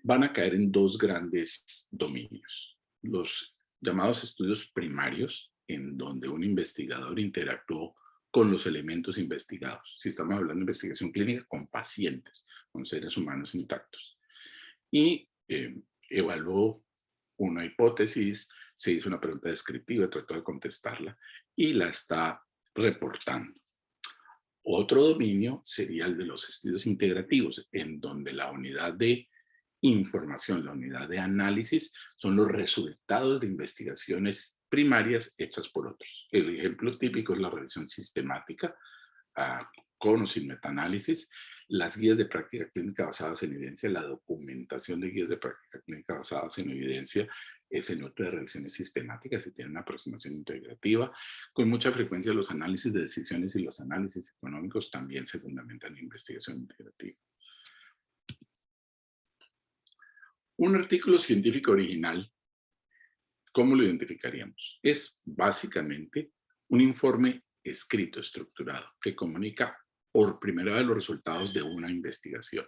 van a caer en dos grandes dominios. Los llamados estudios primarios, en donde un investigador interactuó con los elementos investigados. Si estamos hablando de investigación clínica, con pacientes, con seres humanos intactos. Y evaluó una hipótesis, se hizo una pregunta descriptiva, trató de contestarla y la está reportando. Otro dominio sería el de los estudios integrativos, en donde la unidad de información, la unidad de análisis, son los resultados de investigaciones primarias hechas por otros. El ejemplo típico es la revisión sistemática, con o sin metaanálisis, las guías de práctica clínica basadas en evidencia, la documentación de guías de práctica clínica basadas en evidencia es en otras revisiones sistemáticas y tiene una aproximación integrativa. Con mucha frecuencia los análisis de decisiones y los análisis económicos también se fundamentan en investigación integrativa. Un artículo científico original, ¿cómo lo identificaríamos? Es básicamente un informe escrito, estructurado, que comunica por primera vez los resultados de una investigación.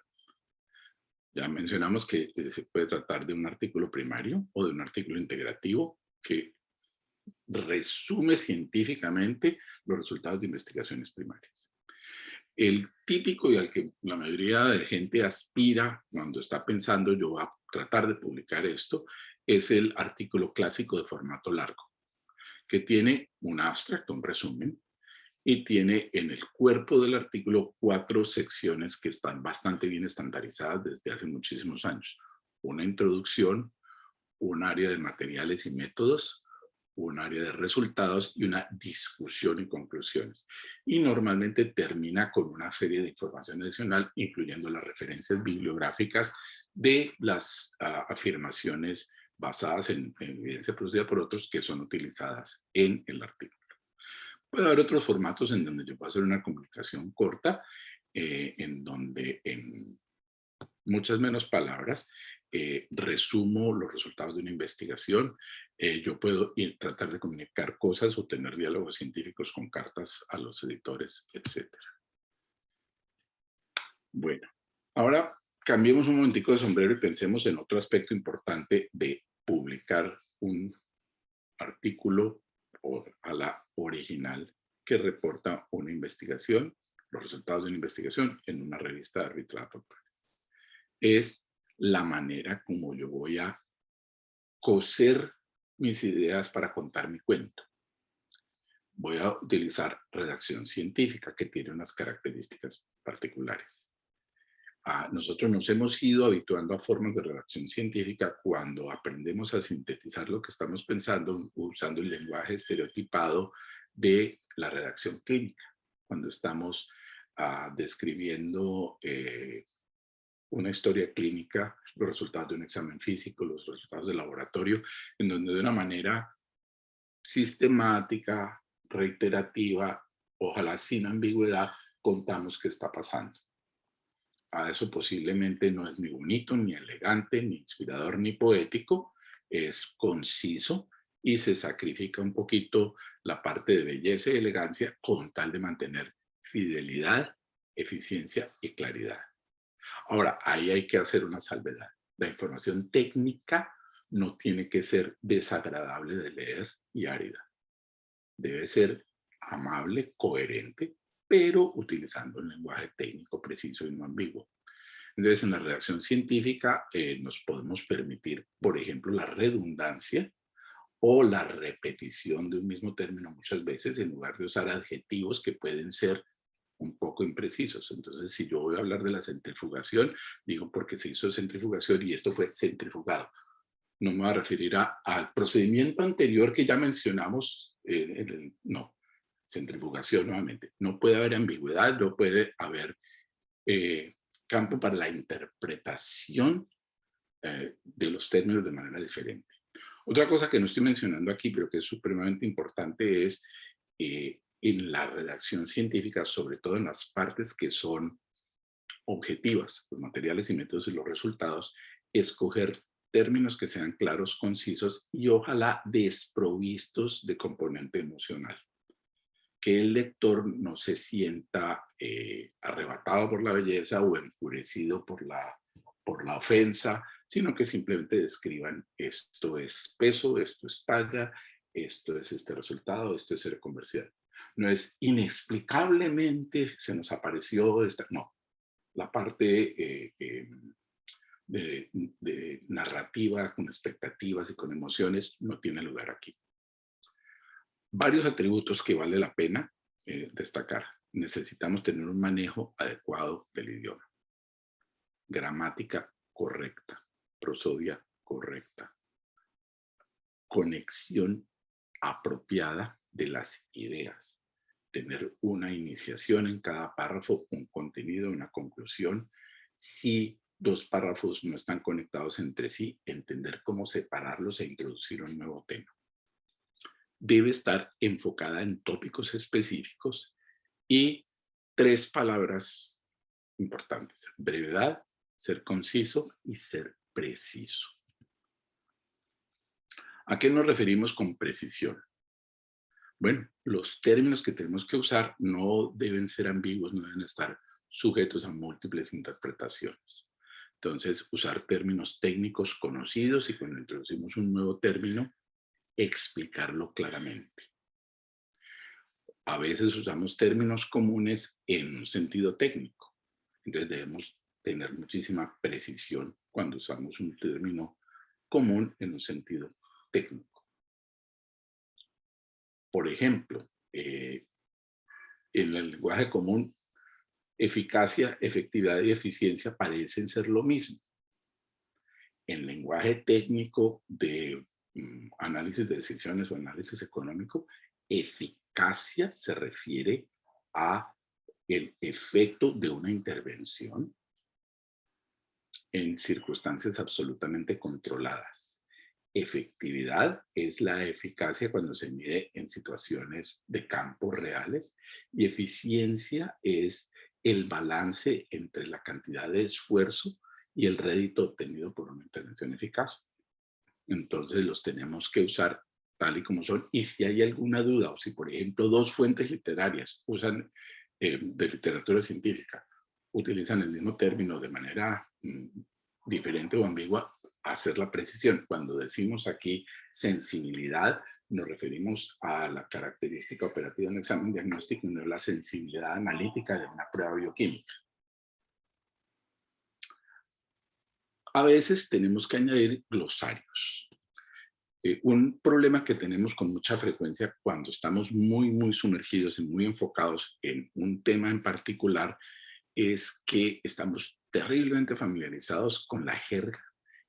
Ya mencionamos que se puede tratar de un artículo primario o de un artículo integrativo que resume científicamente los resultados de investigaciones primarias. El típico y al que la mayoría de gente aspira cuando está pensando yo voy a tratar de publicar esto, es el artículo clásico de formato largo, que tiene un abstract, un resumen, y tiene en el cuerpo del artículo 4 secciones que están bastante bien estandarizadas desde hace muchísimos años. Una introducción, un área de materiales y métodos, un área de resultados y una discusión y conclusiones. Y normalmente termina con una serie de información adicional, incluyendo las referencias bibliográficas de las afirmaciones basadas en evidencia producida por otros que son utilizadas en el artículo. Puede haber otros formatos en donde yo puedo hacer una comunicación corta, en donde en muchas menos palabras resumo los resultados de una investigación. Yo puedo tratar de comunicar cosas o tener diálogos científicos con cartas a los editores, etc. Bueno, ahora cambiemos un momentico de sombrero y pensemos en otro aspecto importante de publicar un artículo a la original que reporta una investigación, los resultados de una investigación en una revista arbitrada por pares. Es la manera como yo voy a coser mis ideas para contar mi cuento. Voy a utilizar redacción científica que tiene unas características particulares. nosotros nos hemos ido habituando a formas de redacción científica cuando aprendemos a sintetizar lo que estamos pensando usando el lenguaje estereotipado de la redacción clínica. Cuando estamos describiendo una historia clínica, los resultados de un examen físico, los resultados del laboratorio, en donde de una manera sistemática, reiterativa, ojalá sin ambigüedad, contamos qué está pasando. A eso posiblemente no es ni bonito, ni elegante, ni inspirador, ni poético, es conciso y se sacrifica un poquito la parte de belleza y elegancia con tal de mantener fidelidad, eficiencia y claridad. Ahora, ahí hay que hacer una salvedad. La información técnica no tiene que ser desagradable de leer y árida. Debe ser amable, coherente, pero utilizando un lenguaje técnico preciso y no ambiguo. Entonces, en la redacción científica nos podemos permitir, por ejemplo, la redundancia o la repetición de un mismo término muchas veces en lugar de usar adjetivos que pueden ser un poco imprecisos. Entonces, si yo voy a hablar de la centrifugación, digo porque se hizo centrifugación y esto fue centrifugado. No me voy a referir al procedimiento anterior que ya mencionamos. No, centrifugación nuevamente. No puede haber ambigüedad, no puede haber campo para la interpretación de los términos de manera diferente. Otra cosa que no estoy mencionando aquí, pero que es supremamente importante, es en la redacción científica, sobre todo en las partes que son objetivas, los materiales y métodos y los resultados, escoger términos que sean claros, concisos y ojalá desprovistos de componente emocional. Que el lector no se sienta arrebatado por la belleza o enfurecido por la ofensa, sino que simplemente describan esto es peso, esto es talla, esto es este resultado, esto es ser comercial. No es inexplicablemente se nos apareció esta, no. La parte de narrativa con expectativas y con emociones no tiene lugar aquí. Varios atributos que vale la pena destacar. Necesitamos tener un manejo adecuado del idioma. Gramática correcta, prosodia correcta, conexión apropiada de las ideas, tener una iniciación en cada párrafo, un contenido, una conclusión. Si dos párrafos no están conectados entre sí, entender cómo separarlos e introducir un nuevo tema. Debe estar enfocada en tópicos específicos y 3 palabras importantes: brevedad, ser conciso y ser preciso. ¿A qué nos referimos con precisión? Bueno, los términos que tenemos que usar no deben ser ambiguos, no deben estar sujetos a múltiples interpretaciones. Entonces, usar términos técnicos conocidos y cuando introducimos un nuevo término, explicarlo claramente. A veces usamos términos comunes en un sentido técnico. Entonces debemos tener muchísima precisión cuando usamos un término común en un sentido técnico. Por ejemplo, en el lenguaje común, eficacia, efectividad y eficiencia parecen ser lo mismo. En lenguaje técnico de análisis de decisiones o análisis económico, eficacia se refiere a el efecto de una intervención en circunstancias absolutamente controladas. Efectividad es la eficacia cuando se mide en situaciones de campo reales y eficiencia es el balance entre la cantidad de esfuerzo y el rédito obtenido por una intervención eficaz. Entonces los tenemos que usar tal y como son. Y si hay alguna duda o si, por ejemplo, 2 fuentes literarias usan de literatura científica, utilizan el mismo término de manera diferente o ambigua, hacer la precisión. Cuando decimos aquí sensibilidad, nos referimos a la característica operativa de un examen diagnóstico y no la sensibilidad analítica de una prueba bioquímica. A veces tenemos que añadir glosarios. Un problema que tenemos con mucha frecuencia cuando estamos muy sumergidos y muy enfocados en un tema en particular es que estamos terriblemente familiarizados con la jerga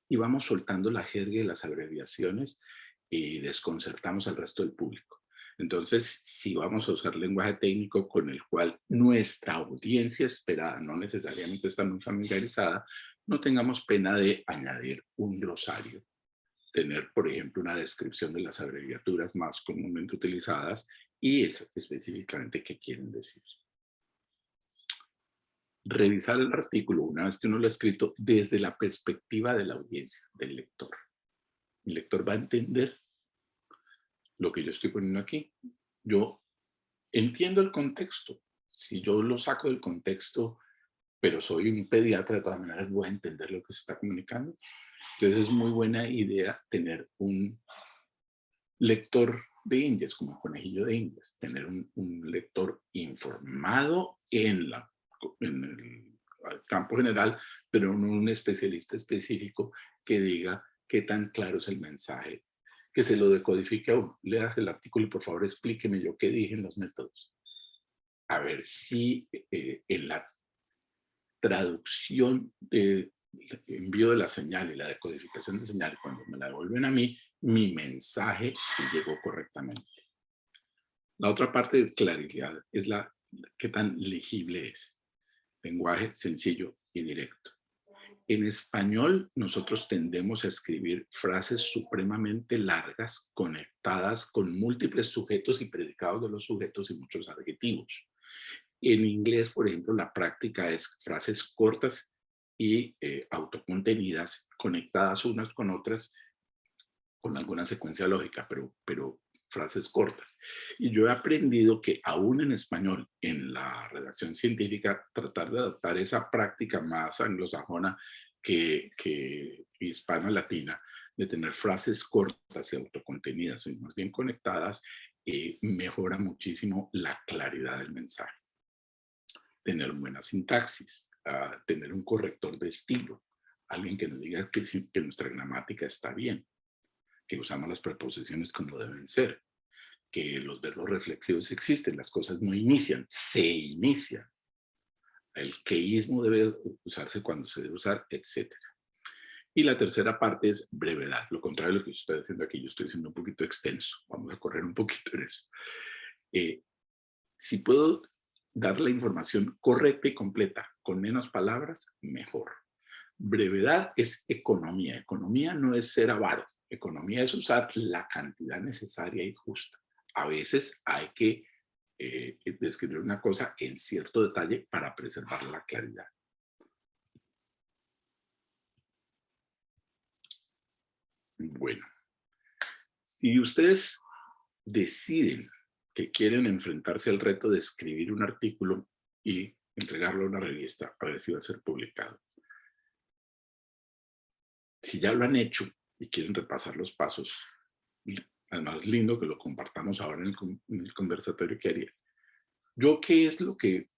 y vamos soltando la jerga y las abreviaciones y desconcertamos al resto del público. Entonces, si vamos a usar lenguaje técnico con el cual nuestra audiencia esperada no necesariamente está muy familiarizada, no tengamos pena de añadir un glosario. Tener, por ejemplo, una descripción de las abreviaturas más comúnmente utilizadas y específicamente qué quieren decir. Revisar el artículo, una vez que uno lo ha escrito, desde la perspectiva de la audiencia, del lector. El lector va a entender lo que yo estoy poniendo aquí. Yo entiendo el contexto. Si yo lo saco del contexto, pero soy un pediatra, de todas maneras voy a entender lo que se está comunicando. Entonces es muy buena idea tener un lector de Indias, como el conejillo de Indias, tener un lector informado en el campo general, pero no un especialista específico que diga qué tan claro es el mensaje, que se lo decodifique a uno. Leas el artículo y por favor explíqueme yo qué dije en los métodos. A ver si en la traducción de envío de la señal y la decodificación de señal, cuando me la devuelven a mí, mi mensaje sí llegó correctamente. La otra parte de claridad es qué tan legible es. Lenguaje sencillo y directo. En español, nosotros tendemos a escribir frases supremamente largas, conectadas con múltiples sujetos y predicados de los sujetos y muchos adjetivos. En inglés, por ejemplo, la práctica es frases cortas y autocontenidas, conectadas unas con otras, con alguna secuencia lógica, pero frases cortas. Y yo he aprendido que aún en español, en la redacción científica, tratar de adaptar esa práctica más anglosajona que hispano-latina, de tener frases cortas y autocontenidas y más bien conectadas, mejora muchísimo la claridad del mensaje. Tener buena sintaxis, tener un corrector de estilo, alguien que nos diga que nuestra gramática está bien, que usamos las preposiciones como deben ser, que los verbos reflexivos existen, las cosas no inician, se inician. El queísmo debe usarse cuando se debe usar, etc. Y la tercera parte es brevedad, lo contrario de lo que yo estoy haciendo aquí, yo estoy siendo un poquito extenso, vamos a correr un poquito en eso. Si puedo dar la información correcta y completa con menos palabras, mejor. Brevedad es economía. Economía no es ser avaro. Economía es usar la cantidad necesaria y justa. A veces hay que describir una cosa en cierto detalle para preservar la claridad. Bueno, si ustedes deciden que quieren enfrentarse al reto de escribir un artículo y entregarlo a una revista a ver si va a ser publicado, si ya lo han hecho y quieren repasar los pasos, además lindo que lo compartamos ahora en el conversatorio que haría. Yo, ¿qué es lo que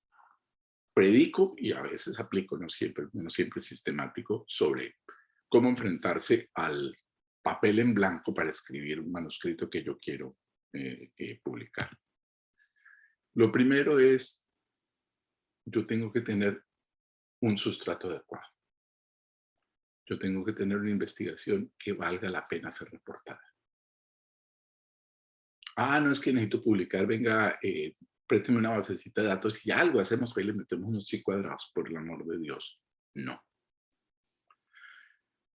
predico y a veces aplico, no siempre sistemático, sobre cómo enfrentarse al papel en blanco para escribir un manuscrito que yo quiero publicar? Lo primero es, yo tengo que tener un sustrato adecuado. Yo tengo que tener una investigación que valga la pena ser reportada. No es que necesito publicar, venga, présteme una basecita de datos y algo hacemos, ahí le metemos unos chi cuadrados, por el amor de Dios. No.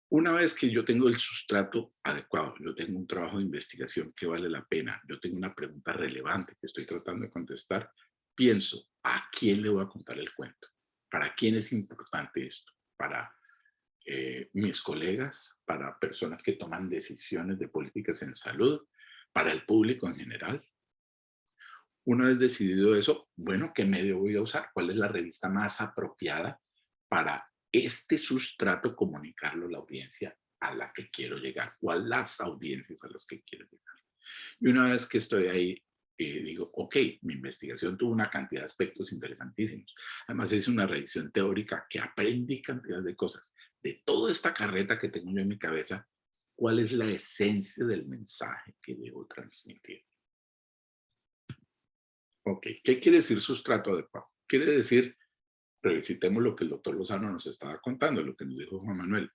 Una vez que yo tengo el sustrato adecuado, yo tengo un trabajo de investigación que vale la pena, yo tengo una pregunta relevante que estoy tratando de contestar, pienso, ¿a quién le voy a contar el cuento? ¿Para quién es importante esto? ¿Para mis colegas? ¿Para personas que toman decisiones de políticas en salud? ¿Para el público en general? Una vez decidido eso, bueno, ¿qué medio voy a usar? ¿Cuál es la revista más apropiada para este sustrato comunicarlo a la audiencia a la que quiero llegar o a las audiencias a las que quiero llegar? Y una vez que estoy ahí, digo, ok, mi investigación tuvo una cantidad de aspectos interesantísimos. Además, es una revisión teórica que aprendí cantidad de cosas. De toda esta carreta que tengo yo en mi cabeza, ¿cuál es la esencia del mensaje que debo transmitir? Ok, ¿qué quiere decir sustrato adecuado? Quiere decir revisitemos lo que el doctor Lozano nos estaba contando, lo que nos dijo Juan Manuel.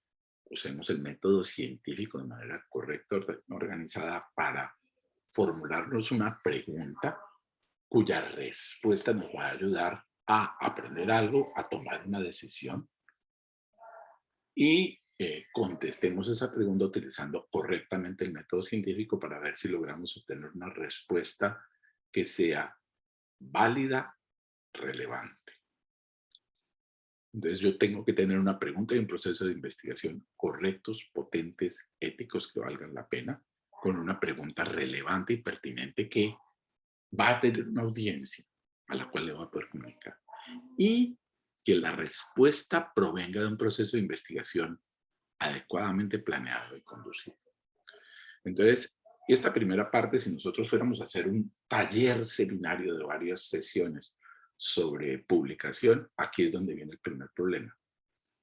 Usemos el método científico de manera correcta, organizada, para formularnos una pregunta cuya respuesta nos va a ayudar a aprender algo, a tomar una decisión, y contestemos esa pregunta utilizando correctamente el método científico para ver si logramos obtener una respuesta que sea válida, relevante. Entonces yo tengo que tener una pregunta y un proceso de investigación correctos, potentes, éticos, que valgan la pena, con una pregunta relevante y pertinente que va a tener una audiencia a la cual le va a poder comunicar. Y que la respuesta provenga de un proceso de investigación adecuadamente planeado y conducido. Entonces, esta primera parte, si nosotros fuéramos a hacer un taller seminario de varias sesiones sobre publicación, aquí es donde viene el primer problema.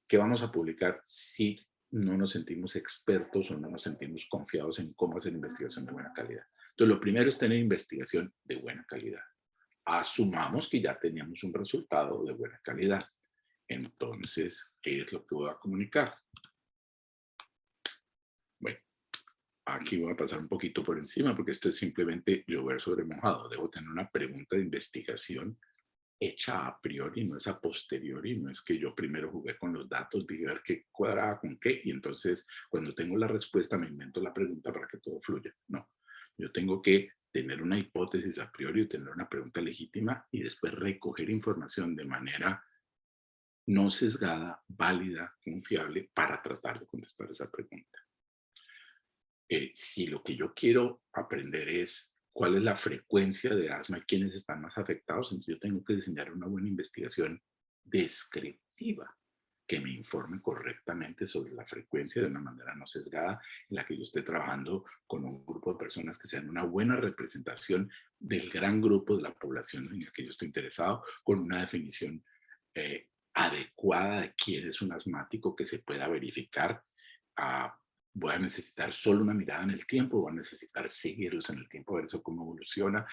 ¿Qué vamos a publicar si no nos sentimos expertos o no nos sentimos confiados en cómo hacer investigación de buena calidad? Entonces, lo primero es tener investigación de buena calidad. Asumamos que ya teníamos un resultado de buena calidad. Entonces, ¿qué es lo que voy a comunicar? Bueno, aquí voy a pasar un poquito por encima porque esto es simplemente llover sobre mojado. Debo tener una pregunta de investigación hecha a priori, no es a posteriori, no es que yo primero jugué con los datos, vi a ver qué cuadraba con qué, y entonces cuando tengo la respuesta me invento la pregunta para que todo fluya. No, yo tengo que tener una hipótesis a priori, tener una pregunta legítima y después recoger información de manera no sesgada, válida, confiable, para tratar de contestar esa pregunta. Si lo que yo quiero aprender es cuál es la frecuencia de asma y quiénes están más afectados, entonces yo tengo que diseñar una buena investigación descriptiva que me informe correctamente sobre la frecuencia de una manera no sesgada, en la que yo esté trabajando con un grupo de personas que sean una buena representación del gran grupo de la población en el que yo estoy interesado, con una definición adecuada de quién es un asmático que se pueda verificar. Voy a necesitar solo una mirada en el tiempo, voy a necesitar seguirlos en el tiempo, ver eso cómo evoluciona,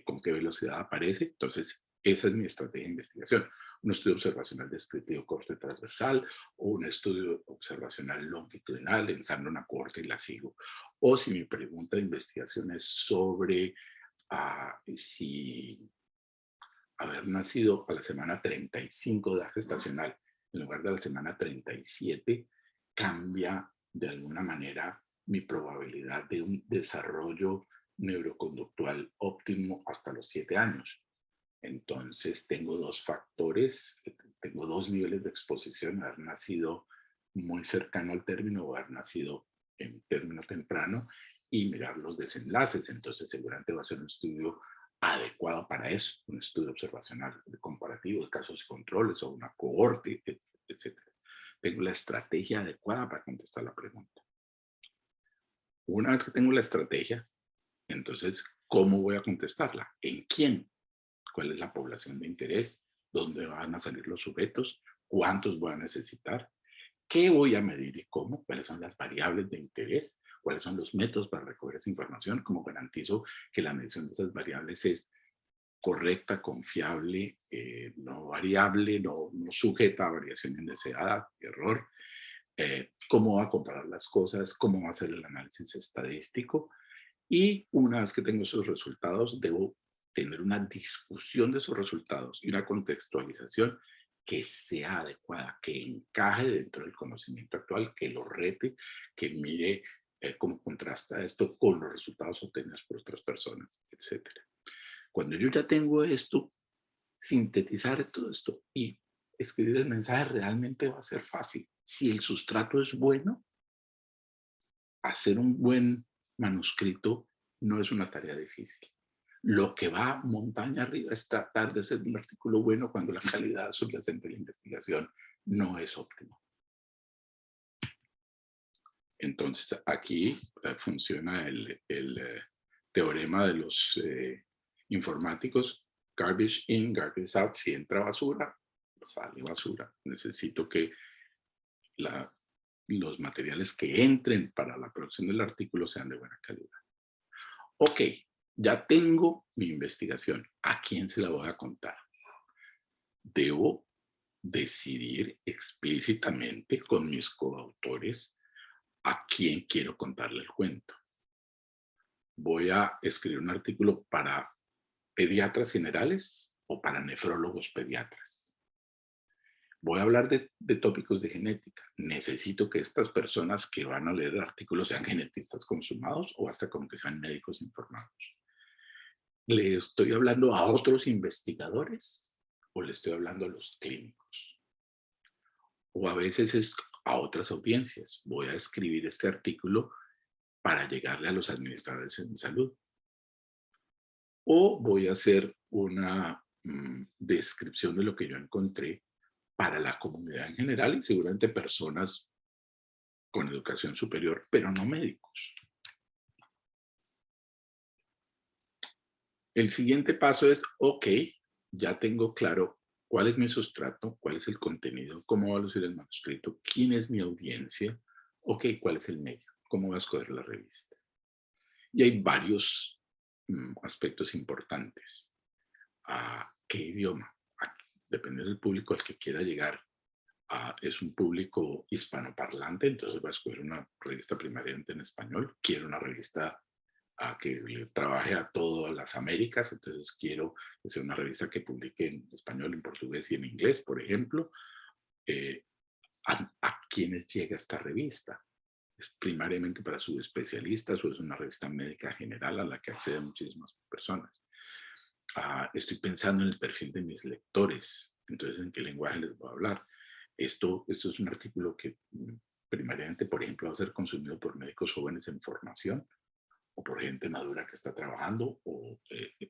con qué velocidad aparece. Entonces, esa es mi estrategia de investigación. Un estudio observacional descriptivo corte transversal o un estudio observacional longitudinal, ensamblo una corte y la sigo. O si mi pregunta de investigación es sobre si haber nacido a la semana 35 de la gestacional en lugar de la semana 37 cambia de alguna manera mi probabilidad de un desarrollo neuroconductual óptimo hasta los 7 años. Entonces tengo dos factores, tengo dos niveles de exposición, haber nacido muy cercano al término o haber nacido en término temprano, y mirar los desenlaces. Entonces seguramente va a ser un estudio adecuado para eso, un estudio observacional comparativo de casos y controles o una cohorte, etc. Tengo la estrategia adecuada para contestar la pregunta. Una vez que tengo la estrategia, entonces, ¿cómo voy a contestarla? ¿En quién? ¿Cuál es la población de interés? ¿Dónde van a salir los sujetos? ¿Cuántos voy a necesitar? ¿Qué voy a medir y cómo? ¿Cuáles son las variables de interés? ¿Cuáles son los métodos para recoger esa información? ¿Cómo garantizo que la medición de esas variables es correcta, confiable, no variable, no sujeta a variación indeseada, error? ¿Cómo va a comparar las cosas? ¿Cómo va a hacer el análisis estadístico? Y una vez que tengo esos resultados, debo tener una discusión de esos resultados y una contextualización que sea adecuada, que encaje dentro del conocimiento actual, que lo rete, que mire cómo contrasta esto con los resultados obtenidos por otras personas, etc. Cuando yo ya tengo esto, sintetizar todo esto y escribir el mensaje realmente va a ser fácil. Si el sustrato es bueno, hacer un buen manuscrito no es una tarea difícil. Lo que va montaña arriba es tratar de hacer un artículo bueno cuando la calidad subyacente de la investigación no es óptima. Entonces aquí funciona el teorema de los informáticos: garbage in, garbage out. Si entra basura, sale basura. Necesito que los materiales que entren para la producción del artículo sean de buena calidad. Ok, ya tengo mi investigación. ¿A quién se la voy a contar? Debo decidir explícitamente con mis coautores a quién quiero contarle el cuento. Voy a escribir un artículo para pediatras generales o para nefrólogos pediatras. Voy a hablar de tópicos de genética. Necesito que estas personas que van a leer el artículo sean genetistas consumados o hasta como que sean médicos informados. ¿Le estoy hablando a otros investigadores o le estoy hablando a los clínicos? O a veces es a otras audiencias. Voy a escribir este artículo para llegarle a los administradores en salud. O voy a hacer una descripción de lo que yo encontré para la comunidad en general y seguramente personas con educación superior, pero no médicos. El siguiente paso es, ok, ya tengo claro cuál es mi sustrato, cuál es el contenido, cómo va a lucir el manuscrito, quién es mi audiencia, ok, cuál es el medio, cómo va a escoger la revista. Y hay varios aspectos importantes. ¿Qué idioma? Depende del público al que quiera llegar. Es un público hispanoparlante, entonces va a escoger una revista primariamente en español. Quiero una revista que le trabaje a todas las Américas, entonces quiero que sea una revista que publique en español, en portugués y en inglés, por ejemplo. ¿A quiénes llega esta revista? ¿Es primariamente para subespecialistas o es una revista médica general a la que acceden muchísimas personas? Estoy pensando en el perfil de mis lectores, entonces en qué lenguaje les voy a hablar. Esto es un artículo que primariamente, por ejemplo, va a ser consumido por médicos jóvenes en formación o por gente madura que está trabajando.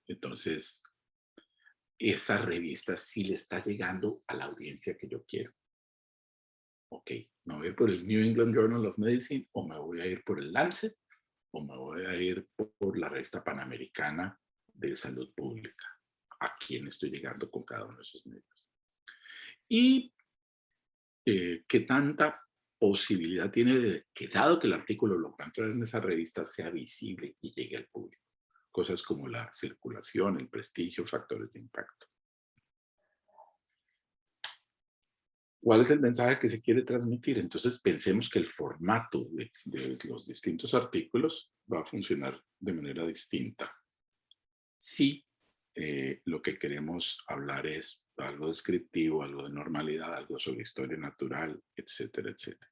Entonces, esa revista sí le está llegando a la audiencia que yo quiero. Ok, me voy a ir por el New England Journal of Medicine o me voy a ir por el Lancet o me voy a ir por la revista panamericana de salud pública. ¿A quién estoy llegando con cada uno de esos medios? Y qué tanta posibilidad tiene de que, dado que el artículo lo va a entrar en esa revista, sea visible y llegue al público. Cosas como la circulación, el prestigio, factores de impacto. ¿Cuál es el mensaje que se quiere transmitir? Entonces pensemos que el formato de los distintos artículos va a funcionar de manera distinta. Si lo que queremos hablar es algo descriptivo, algo de normalidad, algo sobre historia natural, etcétera, etcétera.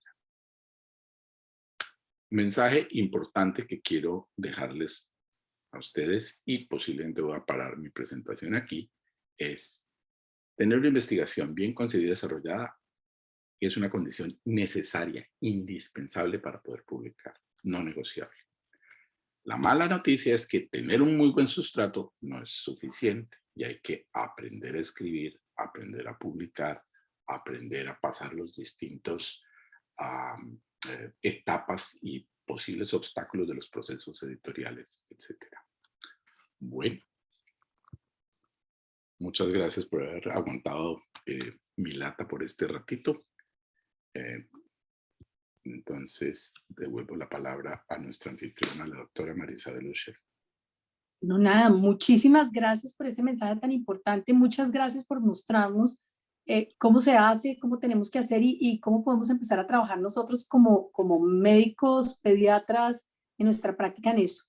Mensaje importante que quiero dejarles a ustedes y posiblemente voy a parar mi presentación aquí es tener una investigación bien concebida y desarrollada es una condición necesaria, indispensable para poder publicar, no negociable. La mala noticia es que tener un muy buen sustrato no es suficiente y hay que aprender a escribir, aprender a publicar, aprender a pasar los distintos etapas y posibles obstáculos de los procesos editoriales, etc. Bueno, muchas gracias por haber aguantado mi lata por este ratito. Entonces, devuelvo la palabra a nuestra anfitriona, la doctora María Isabel Ucher. No, nada, muchísimas gracias por ese mensaje tan importante. Muchas gracias por mostrarnos cómo se hace, cómo tenemos que hacer y cómo podemos empezar a trabajar nosotros como médicos, pediatras, en nuestra práctica en eso.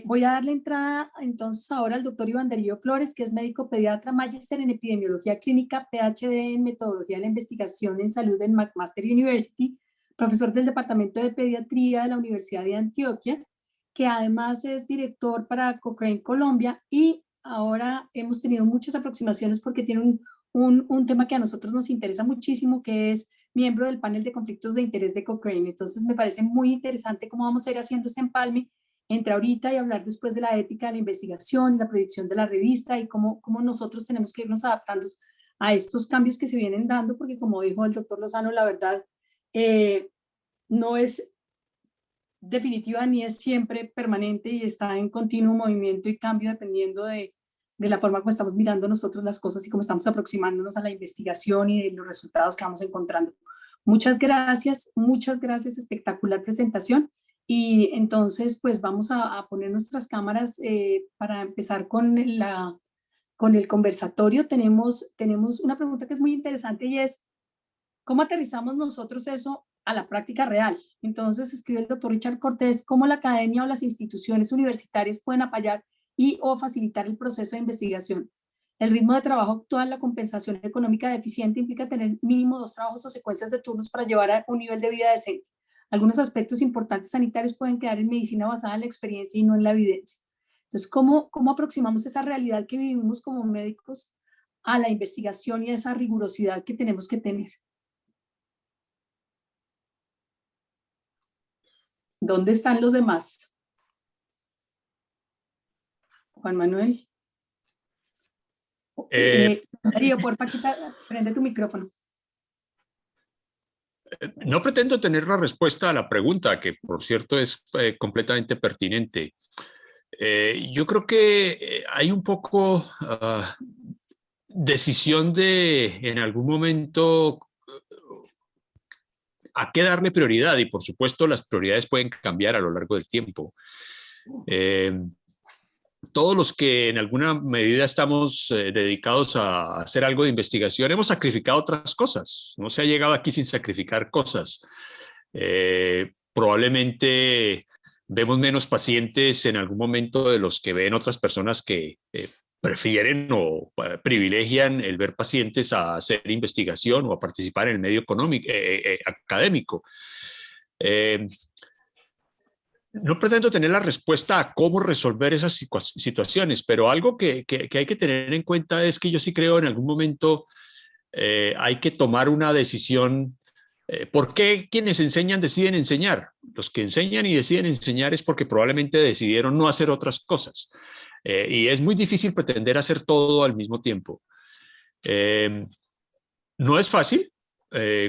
Voy a darle entrada entonces ahora al doctor Iván Darío Flores, que es médico pediatra, magíster en epidemiología clínica, PhD en metodología de la investigación en salud en McMaster University, profesor del Departamento de Pediatría de la Universidad de Antioquia, que además es director para Cochrane Colombia, y ahora hemos tenido muchas aproximaciones porque tiene un tema que a nosotros nos interesa muchísimo, que es miembro del panel de conflictos de interés de Cochrane. Entonces me parece muy interesante cómo vamos a ir haciendo este empalme entre ahorita y hablar después de la ética de la investigación y la predicción de la revista y cómo nosotros tenemos que irnos adaptando a estos cambios que se vienen dando, porque como dijo el doctor Lozano, la verdad no es definitiva ni es siempre permanente y está en continuo movimiento y cambio dependiendo de la forma como estamos mirando nosotros las cosas y cómo estamos aproximándonos a la investigación y de los resultados que vamos encontrando. Muchas gracias, espectacular presentación. Y entonces pues vamos a poner nuestras cámaras para empezar con con el conversatorio, tenemos una pregunta que es muy interesante y es, ¿cómo aterrizamos nosotros eso a la práctica real? Entonces escribe el doctor Richard Cortés, ¿cómo la academia o las instituciones universitarias pueden apoyar y o facilitar el proceso de investigación? El ritmo de trabajo actual, la compensación económica deficiente implica tener mínimo 2 trabajos o secuencias de turnos para llevar a un nivel de vida decente. Algunos aspectos importantes sanitarios pueden quedar en medicina basada en la experiencia y no en la evidencia. Entonces, ¿cómo aproximamos esa realidad que vivimos como médicos a la investigación y a esa rigurosidad que tenemos que tener? ¿Dónde están los demás? Juan Manuel. Darío, porfa, prende tu micrófono. No pretendo tener la respuesta a la pregunta, que por cierto es completamente pertinente. Yo creo que hay un poco decisión de en algún momento a qué darle prioridad, y por supuesto las prioridades pueden cambiar a lo largo del tiempo. Todos los que en alguna medida estamos dedicados a hacer algo de investigación hemos sacrificado otras cosas. No se ha llegado aquí sin sacrificar cosas. Probablemente vemos menos pacientes en algún momento de los que ven otras personas que prefieren o privilegian el ver pacientes a hacer investigación o a participar en el medio económico, académico. No pretendo tener la respuesta a cómo resolver esas situaciones, pero algo que hay que tener en cuenta es que yo sí creo en algún momento hay que tomar una decisión. ¿Por qué quienes enseñan deciden enseñar? Los que enseñan y deciden enseñar es porque probablemente decidieron no hacer otras cosas. Y es muy difícil pretender hacer todo al mismo tiempo. No es fácil.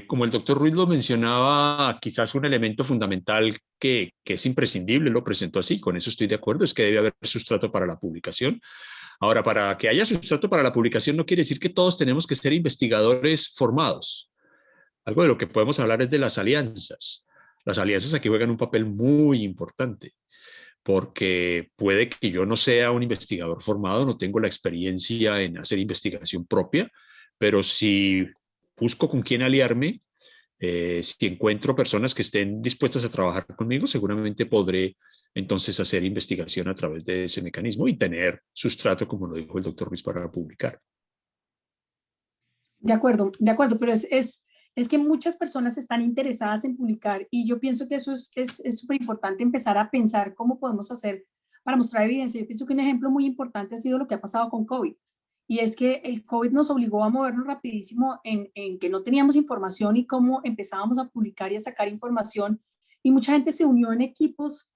Como el doctor Ruiz lo mencionaba, quizás un elemento fundamental que es imprescindible, lo presentó así, con eso estoy de acuerdo, es que debe haber sustrato para la publicación. Ahora, para que haya sustrato para la publicación no quiere decir que todos tenemos que ser investigadores formados. Algo de lo que podemos hablar es de las alianzas. Las alianzas aquí juegan un papel muy importante, porque puede que yo no sea un investigador formado, no tengo la experiencia en hacer investigación propia, pero si busco con quién aliarme, si encuentro personas que estén dispuestas a trabajar conmigo, seguramente podré entonces hacer investigación a través de ese mecanismo y tener sustrato, como lo dijo el doctor Ruiz, para publicar. De acuerdo, pero es que muchas personas están interesadas en publicar y yo pienso que eso es súper importante empezar a pensar cómo podemos hacer para mostrar evidencia. Yo pienso que un ejemplo muy importante ha sido lo que ha pasado con COVID. Y es que el COVID nos obligó a movernos rapidísimo en que no teníamos información y cómo empezábamos a publicar y a sacar información. Y mucha gente se unió en equipos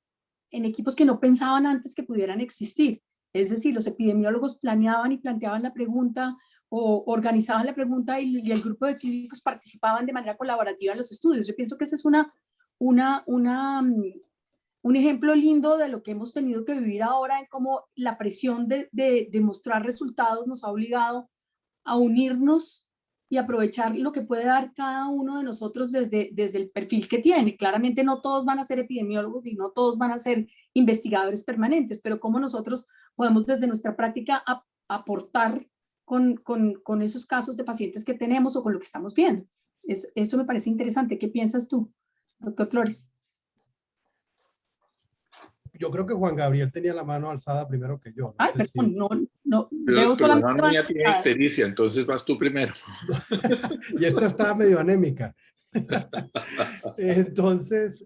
que no pensaban antes que pudieran existir. Es decir, los epidemiólogos planeaban y planteaban la pregunta o organizaban la pregunta y el grupo de clínicos participaban de manera colaborativa en los estudios. Yo pienso que ese es un ejemplo lindo de lo que hemos tenido que vivir ahora, en cómo la presión de mostrar resultados nos ha obligado a unirnos y aprovechar lo que puede dar cada uno de nosotros desde el perfil que tiene. Claramente no todos van a ser epidemiólogos y no todos van a ser investigadores permanentes, pero cómo nosotros podemos desde nuestra práctica aportar con esos casos de pacientes que tenemos o con lo que estamos viendo. Eso me parece interesante. ¿Qué piensas tú, doctor Flores? Yo creo que Juan Gabriel tenía la mano alzada primero que yo. Ay, perdón, no, Pero veo solamente... la mano mía tiene ictericia, entonces vas tú primero. Y esta está medio anémica. Entonces,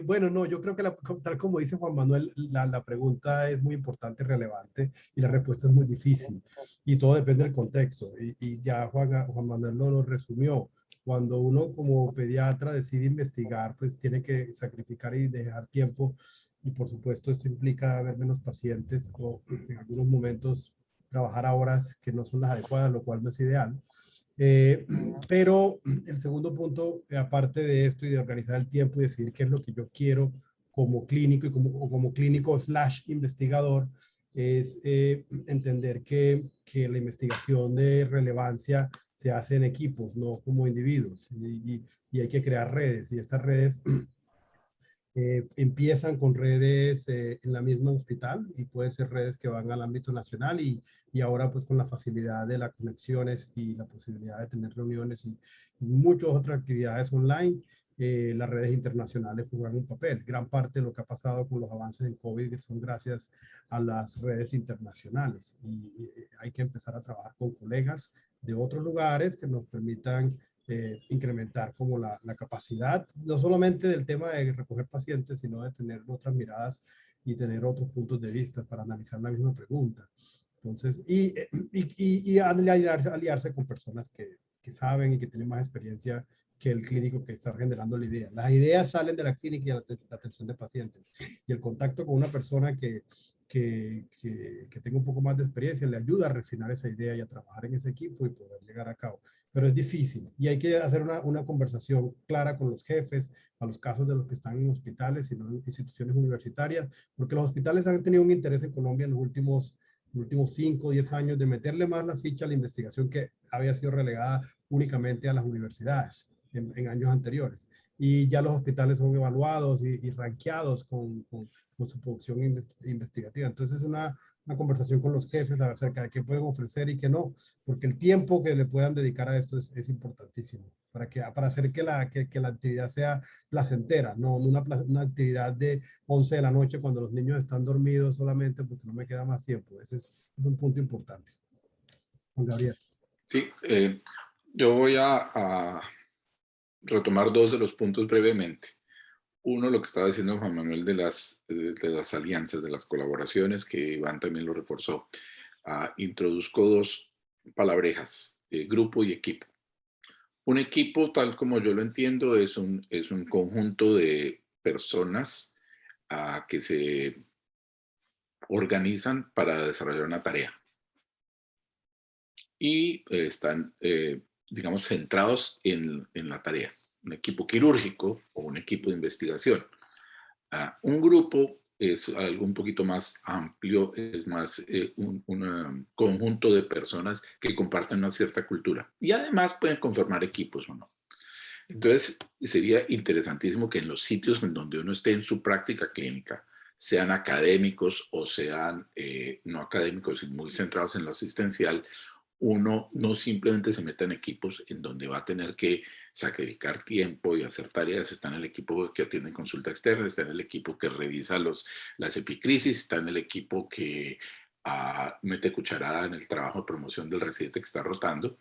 bueno, no, yo creo que tal como dice Juan Manuel, la pregunta es muy importante y relevante y la respuesta es muy difícil y todo depende del contexto y ya Juan Manuel lo resumió. Cuando uno como pediatra decide investigar, pues tiene que sacrificar y dejar tiempo y por supuesto esto implica ver menos pacientes o en algunos momentos trabajar a horas que no son las adecuadas, lo cual no es ideal. Pero el segundo punto, aparte de esto y de organizar el tiempo y decidir qué es lo que yo quiero como clínico y como clínico / investigador, es entender que la investigación de relevancia se hace en equipos, no como individuos. Y hay que crear redes. Y estas redes Empiezan con redes en la misma hospital y pueden ser redes que van al ámbito nacional y ahora pues con la facilidad de las conexiones y la posibilidad de tener reuniones y muchas otras actividades online, las redes internacionales juegan un papel. Gran parte de lo que ha pasado con los avances en COVID son gracias a las redes internacionales y hay que empezar a trabajar con colegas de otros lugares que nos permitan incrementar como la capacidad, no solamente del tema de recoger pacientes, sino de tener otras miradas y tener otros puntos de vista para analizar la misma pregunta. Entonces, y aliarse con personas que saben y que tienen más experiencia que el clínico que está generando la idea. Las ideas salen de la clínica y de la atención de pacientes. Y el contacto con una persona que tenga un poco más de experiencia le ayuda a refinar esa idea y a trabajar en ese equipo y poder llegar a cabo. Pero es difícil y hay que hacer una conversación clara con los jefes, a los casos de los que están en hospitales y no en instituciones universitarias, porque los hospitales han tenido un interés en Colombia en los últimos 5 o 10 años de meterle más la ficha a la investigación que había sido relegada únicamente a las universidades en años anteriores. Y ya los hospitales son evaluados y rankeados con su producción investigativa. Entonces es una conversación con los jefes acerca de qué pueden ofrecer y qué no, porque el tiempo que le puedan dedicar a esto es importantísimo para hacer que la actividad sea placentera, no una actividad de 11 de la noche cuando los niños están dormidos solamente porque no me queda más tiempo. Ese es un punto importante. Juan Gabriel. Sí, yo voy a retomar 2 de los puntos brevemente. Uno, lo que estaba diciendo Juan Manuel de las alianzas, de las colaboraciones, que Iván también lo reforzó. Introduzco 2 palabrejas, grupo y equipo. Un equipo, tal como yo lo entiendo, es un conjunto de personas que se organizan para desarrollar una tarea. Y están, digamos, centrados en la tarea. Un equipo quirúrgico o un equipo de investigación. Un grupo es algo un poquito más amplio, es más un conjunto de personas que comparten una cierta cultura y además pueden conformar equipos o no. Entonces sería interesantísimo que en los sitios en donde uno esté en su práctica clínica, sean académicos o sean no académicos y muy centrados en lo asistencial, uno no simplemente se meta en equipos en donde va a tener que sacrificar tiempo y hacer tareas. Está en el equipo que atiende consulta externa, está en el equipo que revisa las epicrisis, está en el equipo que mete cucharada en el trabajo de promoción del residente que está rotando.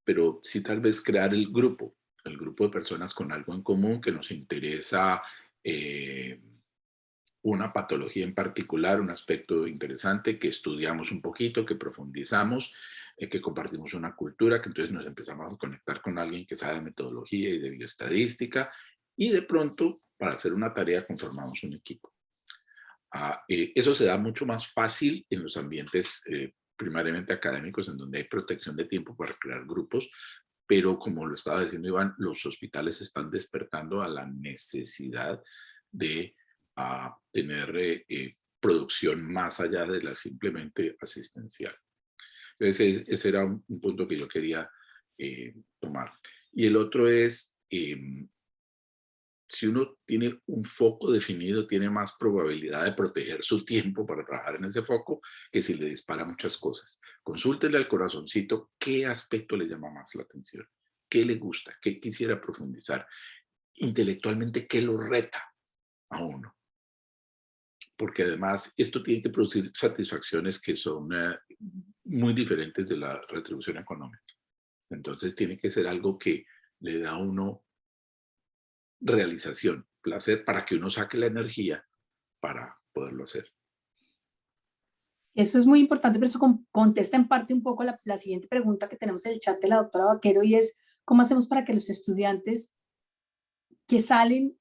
Pero sí tal vez crear el grupo de personas con algo en común que nos interesa, una patología en particular, un aspecto interesante que estudiamos un poquito, que profundizamos, que compartimos una cultura, que entonces nos empezamos a conectar con alguien que sabe de metodología y de bioestadística y de pronto para hacer una tarea conformamos un equipo. Eso se da mucho más fácil en los ambientes primariamente académicos en donde hay protección de tiempo para crear grupos, pero como lo estaba diciendo Iván, los hospitales están despertando a la necesidad de tener producción más allá de la simplemente asistencial. Entonces ese era un punto que yo quería tomar. Y el otro es, si uno tiene un foco definido, tiene más probabilidad de proteger su tiempo para trabajar en ese foco que si le dispara muchas cosas. Consúltele al corazoncito qué aspecto le llama más la atención, qué le gusta, qué quisiera profundizar, intelectualmente qué lo reta a uno. Porque además esto tiene que producir satisfacciones que son muy diferentes de la retribución económica. Entonces tiene que ser algo que le da a uno realización, placer, para que uno saque la energía para poderlo hacer. Eso es muy importante, pero eso contesta en parte un poco la siguiente pregunta que tenemos en el chat de la doctora Vaquero, y es, ¿cómo hacemos para que los estudiantes que salen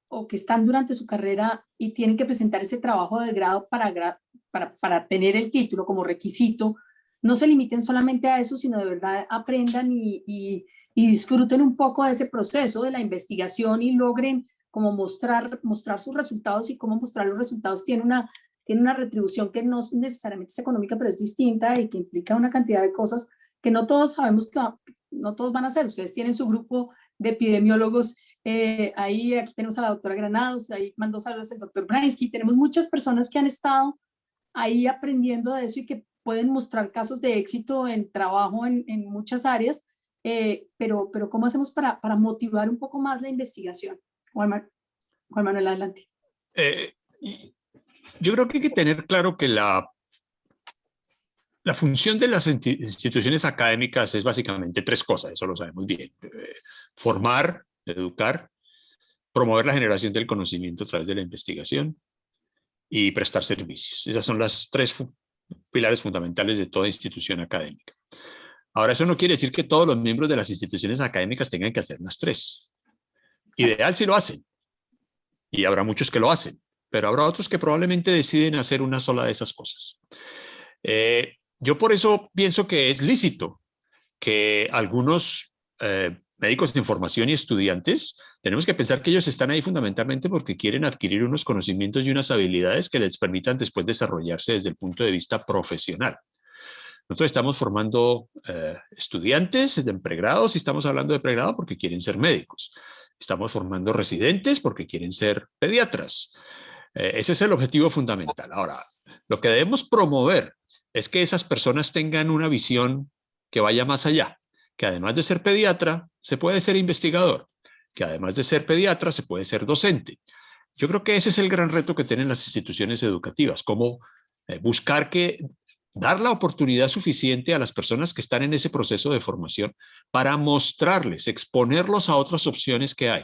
o que están durante su carrera y tienen que presentar ese trabajo de grado para tener el título como requisito, no se limiten solamente a eso, sino de verdad aprendan y disfruten un poco de ese proceso de la investigación y logren como mostrar sus resultados, y cómo mostrar los resultados tiene una retribución que no necesariamente es económica, pero es distinta y que implica una cantidad de cosas que no todos sabemos no todos van a hacer. Ustedes tienen su grupo de epidemiólogos Aquí tenemos a la doctora Granados, ahí mandó saludos el doctor Brainsky. Tenemos muchas personas que han estado ahí aprendiendo de eso y que pueden mostrar casos de éxito en trabajo en muchas áreas, pero ¿cómo hacemos para motivar un poco más la investigación? Juan Manuel, adelante. Yo creo que hay que tener claro que la función de las instituciones académicas es básicamente tres cosas, eso lo sabemos bien. Formar, educar, promover la generación del conocimiento a través de la investigación y prestar servicios. Esas son las tres pilares fundamentales de toda institución académica. Ahora, eso no quiere decir que todos los miembros de las instituciones académicas tengan que hacer las tres. Ideal si lo hacen, y habrá muchos que lo hacen, pero habrá otros que probablemente deciden hacer una sola de esas cosas. Yo por eso pienso que es lícito que algunos médicos de información y estudiantes, tenemos que pensar que ellos están ahí fundamentalmente porque quieren adquirir unos conocimientos y unas habilidades que les permitan después desarrollarse desde el punto de vista profesional. Nosotros estamos formando estudiantes de pregrados y estamos hablando de pregrado porque quieren ser médicos. Estamos formando residentes porque quieren ser pediatras. Ese es el objetivo fundamental. Ahora, lo que debemos promover es que esas personas tengan una visión que vaya más allá, que además de ser pediatra, se puede ser investigador, que además de ser pediatra, se puede ser docente. Yo creo que ese es el gran reto que tienen las instituciones educativas, cómo buscar dar la oportunidad suficiente a las personas que están en ese proceso de formación para mostrarles, exponerlos a otras opciones que hay,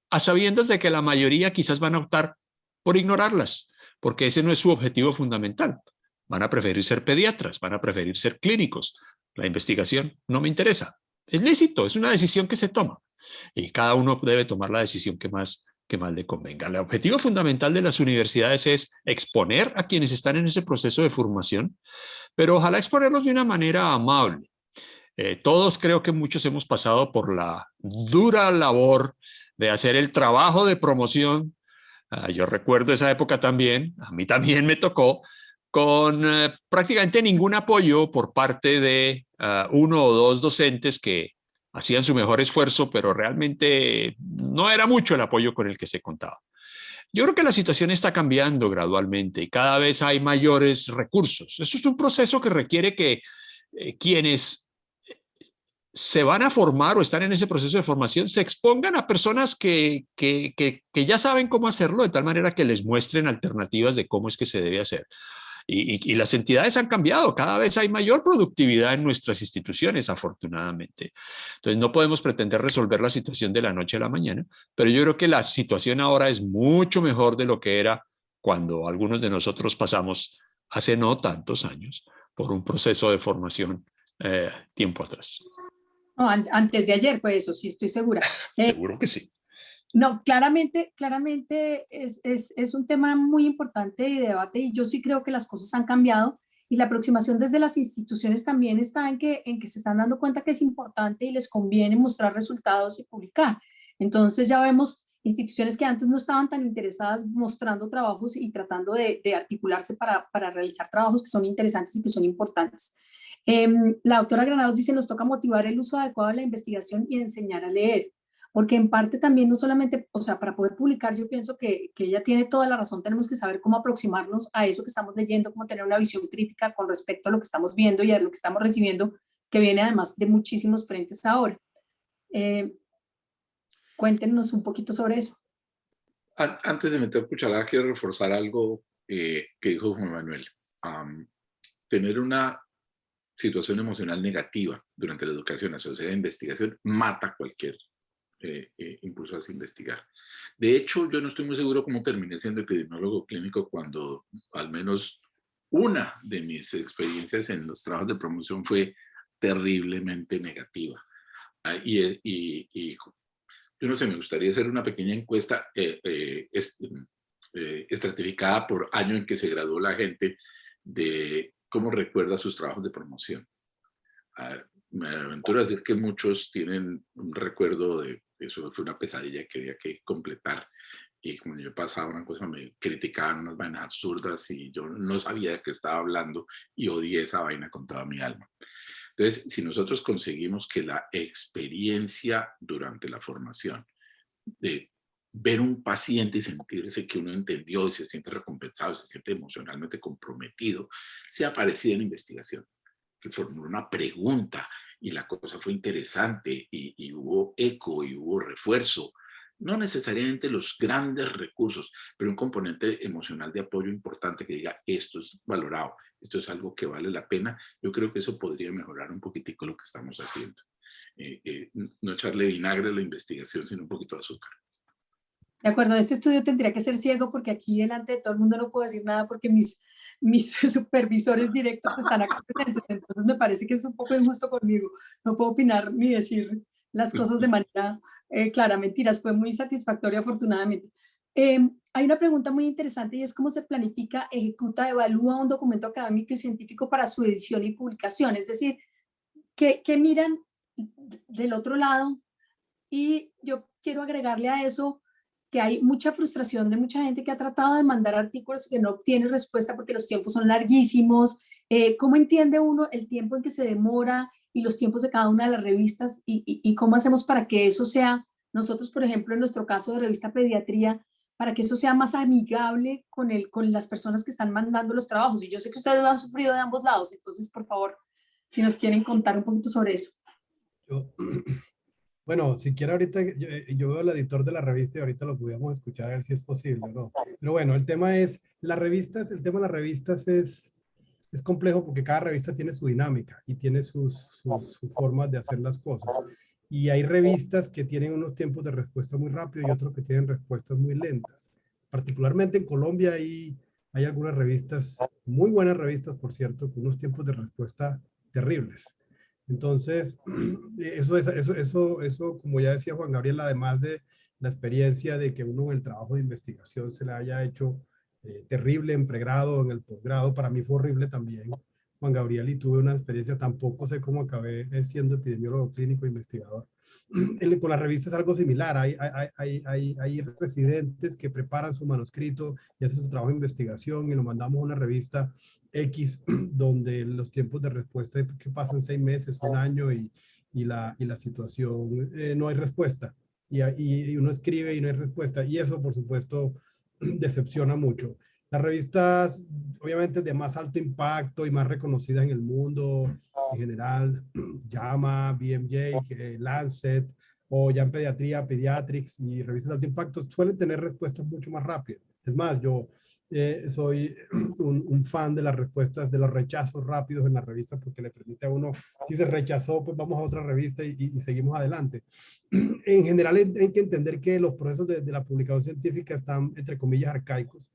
a sabiendas de que la mayoría quizás van a optar por ignorarlas, porque ese no es su objetivo fundamental. Van a preferir ser pediatras, van a preferir ser clínicos. La investigación no me interesa. Es lícito, es una decisión que se toma y cada uno debe tomar la decisión que más le convenga. El objetivo fundamental de las universidades es exponer a quienes están en ese proceso de formación, pero ojalá exponerlos de una manera amable. Todos creo que muchos hemos pasado por la dura labor de hacer el trabajo de promoción. Yo recuerdo esa época también, a mí también me tocó, con prácticamente ningún apoyo por parte de uno o dos docentes que hacían su mejor esfuerzo, pero realmente no era mucho el apoyo con el que se contaba. Yo creo que la situación está cambiando gradualmente y cada vez hay mayores recursos. Eso es un proceso que requiere que quienes se van a formar o están en ese proceso de formación se expongan a personas que ya saben cómo hacerlo, de tal manera que les muestren alternativas de cómo es que se debe hacer. Y las entidades han cambiado, cada vez hay mayor productividad en nuestras instituciones, afortunadamente. Entonces no podemos pretender resolver la situación de la noche a la mañana, pero yo creo que la situación ahora es mucho mejor de lo que era cuando algunos de nosotros pasamos hace no tantos años por un proceso de formación tiempo atrás. No, antes de ayer fue eso, sí, estoy segura. Seguro que sí. No, claramente es un tema muy importante de debate y yo sí creo que las cosas han cambiado y la aproximación desde las instituciones también está en que se están dando cuenta que es importante y les conviene mostrar resultados y publicar. Entonces ya vemos instituciones que antes no estaban tan interesadas mostrando trabajos y tratando de articularse para realizar trabajos que son interesantes y que son importantes. La doctora Granados dice, nos toca motivar el uso adecuado de la investigación y enseñar a leer. Porque en parte también no solamente, o sea, para poder publicar yo pienso que ella tiene toda la razón, tenemos que saber cómo aproximarnos a eso que estamos leyendo, cómo tener una visión crítica con respecto a lo que estamos viendo y a lo que estamos recibiendo, que viene además de muchísimos frentes ahora. Cuéntenos un poquito sobre eso. Antes de meter cucharada, quiero reforzar algo que dijo Juan Manuel. Tener una situación emocional negativa durante la educación asociada a investigación mata cualquier impulso a investigar. De hecho, yo no estoy muy seguro cómo terminé siendo epidemiólogo clínico cuando al menos una de mis experiencias en los trabajos de promoción fue terriblemente negativa. Y yo no sé, me gustaría hacer una pequeña encuesta estratificada por año en que se graduó la gente de cómo recuerda sus trabajos de promoción. Me aventuro a decir que muchos tienen un recuerdo de eso, fue una pesadilla que había que completar y como yo pasaba una cosa me criticaban unas vainas absurdas y yo no sabía de qué estaba hablando y odié esa vaina con toda mi alma. Entonces, si nosotros conseguimos que la experiencia durante la formación de ver un paciente y sentirse que uno entendió y se siente recompensado, se siente emocionalmente comprometido, sea parecida en investigación, que formuló una pregunta y la cosa fue interesante y hubo eco y hubo refuerzo. No necesariamente los grandes recursos, pero un componente emocional de apoyo importante que diga esto es valorado, esto es algo que vale la pena. Yo creo que eso podría mejorar un poquitico lo que estamos haciendo. No echarle vinagre a la investigación, sino un poquito de azúcar. De acuerdo, este estudio tendría que ser ciego porque aquí delante de todo el mundo no puedo decir nada porque mis supervisores directos están acá presentes, entonces me parece que es un poco injusto conmigo. No puedo opinar ni decir las cosas de manera clara. Mentiras, fue muy satisfactorio afortunadamente. Hay una pregunta muy interesante y es cómo se planifica, ejecuta, evalúa un documento académico y científico para su edición y publicación. Es decir, ¿qué miran del otro lado? Y yo quiero agregarle a eso que hay mucha frustración de mucha gente que ha tratado de mandar artículos que no obtiene respuesta porque los tiempos son larguísimos. ¿Cómo entiende uno el tiempo en que se demora y los tiempos de cada una de las revistas y cómo hacemos para que eso sea, nosotros por ejemplo en nuestro caso de revista Pediatría, para que eso sea más amigable con las personas que están mandando los trabajos? Y yo sé que ustedes lo han sufrido de ambos lados, entonces por favor, si nos quieren contar un poquito sobre eso. Bueno, si quiere ahorita, yo veo al editor de la revista y ahorita lo pudiéramos escuchar a ver si es posible o no. Pero bueno, el tema es, las revistas, el tema de las revistas es complejo porque cada revista tiene su dinámica y tiene sus formas de hacer las cosas. Y hay revistas que tienen unos tiempos de respuesta muy rápido y otros que tienen respuestas muy lentas. Particularmente en Colombia hay algunas revistas, muy buenas revistas, por cierto, con unos tiempos de respuesta terribles. Entonces, eso, como ya decía Juan Gabriel, además de la experiencia de que uno en el trabajo de investigación se le haya hecho terrible en pregrado, en el posgrado, para mí fue horrible también, Juan Gabriel, y tuve una experiencia, tampoco sé cómo acabé siendo epidemiólogo clínico e investigador. Con la revista es algo similar, hay residentes que preparan su manuscrito y hacen su trabajo de investigación y lo mandamos a una revista X, donde los tiempos de respuesta que pasan 6 meses, 1 año y la situación, no hay respuesta. Y uno escribe y no hay respuesta. Y eso, por supuesto, decepciona mucho. Las revistas, obviamente, de más alto impacto y más reconocidas en el mundo en general, JAMA, BMJ, Lancet, o ya en pediatría, Pediatrics y revistas de alto impacto, suelen tener respuestas mucho más rápidas. Es más, yo soy un fan de las respuestas, de los rechazos rápidos en la revista, porque le permite a uno, si se rechazó, pues vamos a otra revista y seguimos adelante. En general, hay que entender que los procesos de la publicación científica están, entre comillas, arcaicos.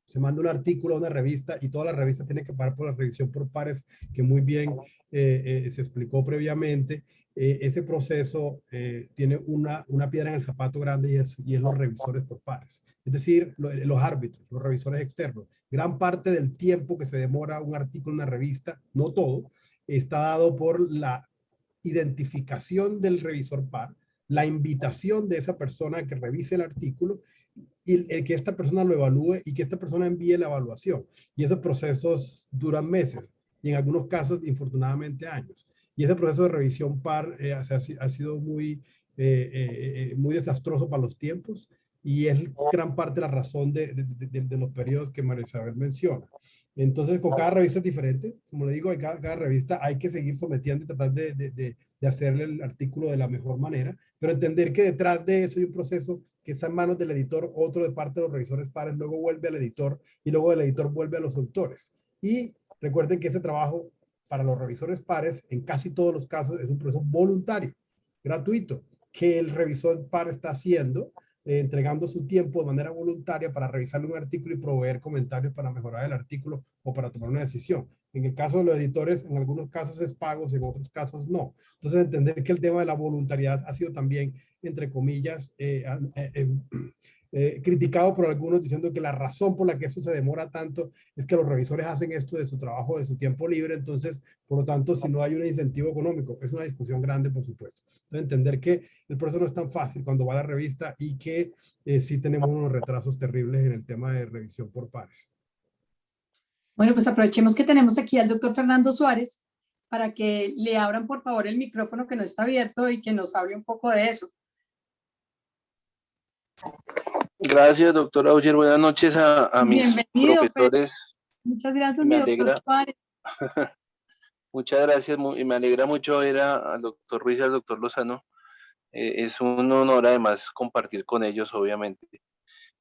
Se manda un artículo a una revista y toda la revista tiene que pasar por la revisión por pares, que muy bien se explicó previamente. Ese proceso tiene una piedra en el zapato grande y es los revisores por pares. Es decir, los árbitros, los revisores externos. Gran parte del tiempo que se demora un artículo en una revista, no todo, está dado por la identificación del revisor par, la invitación de esa persona a que revise el artículo y que esta persona lo evalúe y que esta persona envíe la evaluación. Y esos procesos duran meses y en algunos casos, infortunadamente, años. Y ese proceso de revisión par ha sido muy desastroso para los tiempos y es gran parte de la razón de los periodos que María Isabel menciona. Entonces, con cada revista es diferente. Como le digo, cada revista hay que seguir sometiendo y tratar de hacerle el artículo de la mejor manera, pero entender que detrás de eso hay un proceso que está en manos del editor, otro de parte de los revisores pares, luego vuelve al editor y luego el editor vuelve a los autores. Y recuerden que ese trabajo para los revisores pares, en casi todos los casos, es un proceso voluntario, gratuito, que el revisor par está haciendo, entregando su tiempo de manera voluntaria para revisar un artículo y proveer comentarios para mejorar el artículo o para tomar una decisión. En el caso de los editores, en algunos casos es pagos, en otros casos no. Entonces, entender que el tema de la voluntariedad ha sido también, entre comillas, criticado por algunos diciendo que la razón por la que esto se demora tanto es que los revisores hacen esto de su trabajo, de su tiempo libre, entonces, por lo tanto, si no hay un incentivo económico, es una discusión grande, por supuesto. Entonces, entender que el proceso no es tan fácil cuando va a la revista y que sí tenemos unos retrasos terribles en el tema de revisión por pares. Bueno, pues aprovechemos que tenemos aquí al doctor Fernando Suárez para que le abran por favor el micrófono que no está abierto y que nos hable un poco de eso. Gracias, doctora Auger. Buenas noches a mis Bienvenido, Fer. profesores. Muchas gracias, Me mi doctor alegra. Suárez. Muchas gracias y me alegra mucho ver al doctor Ruiz y al doctor Lozano. Es un honor además compartir con ellos, obviamente.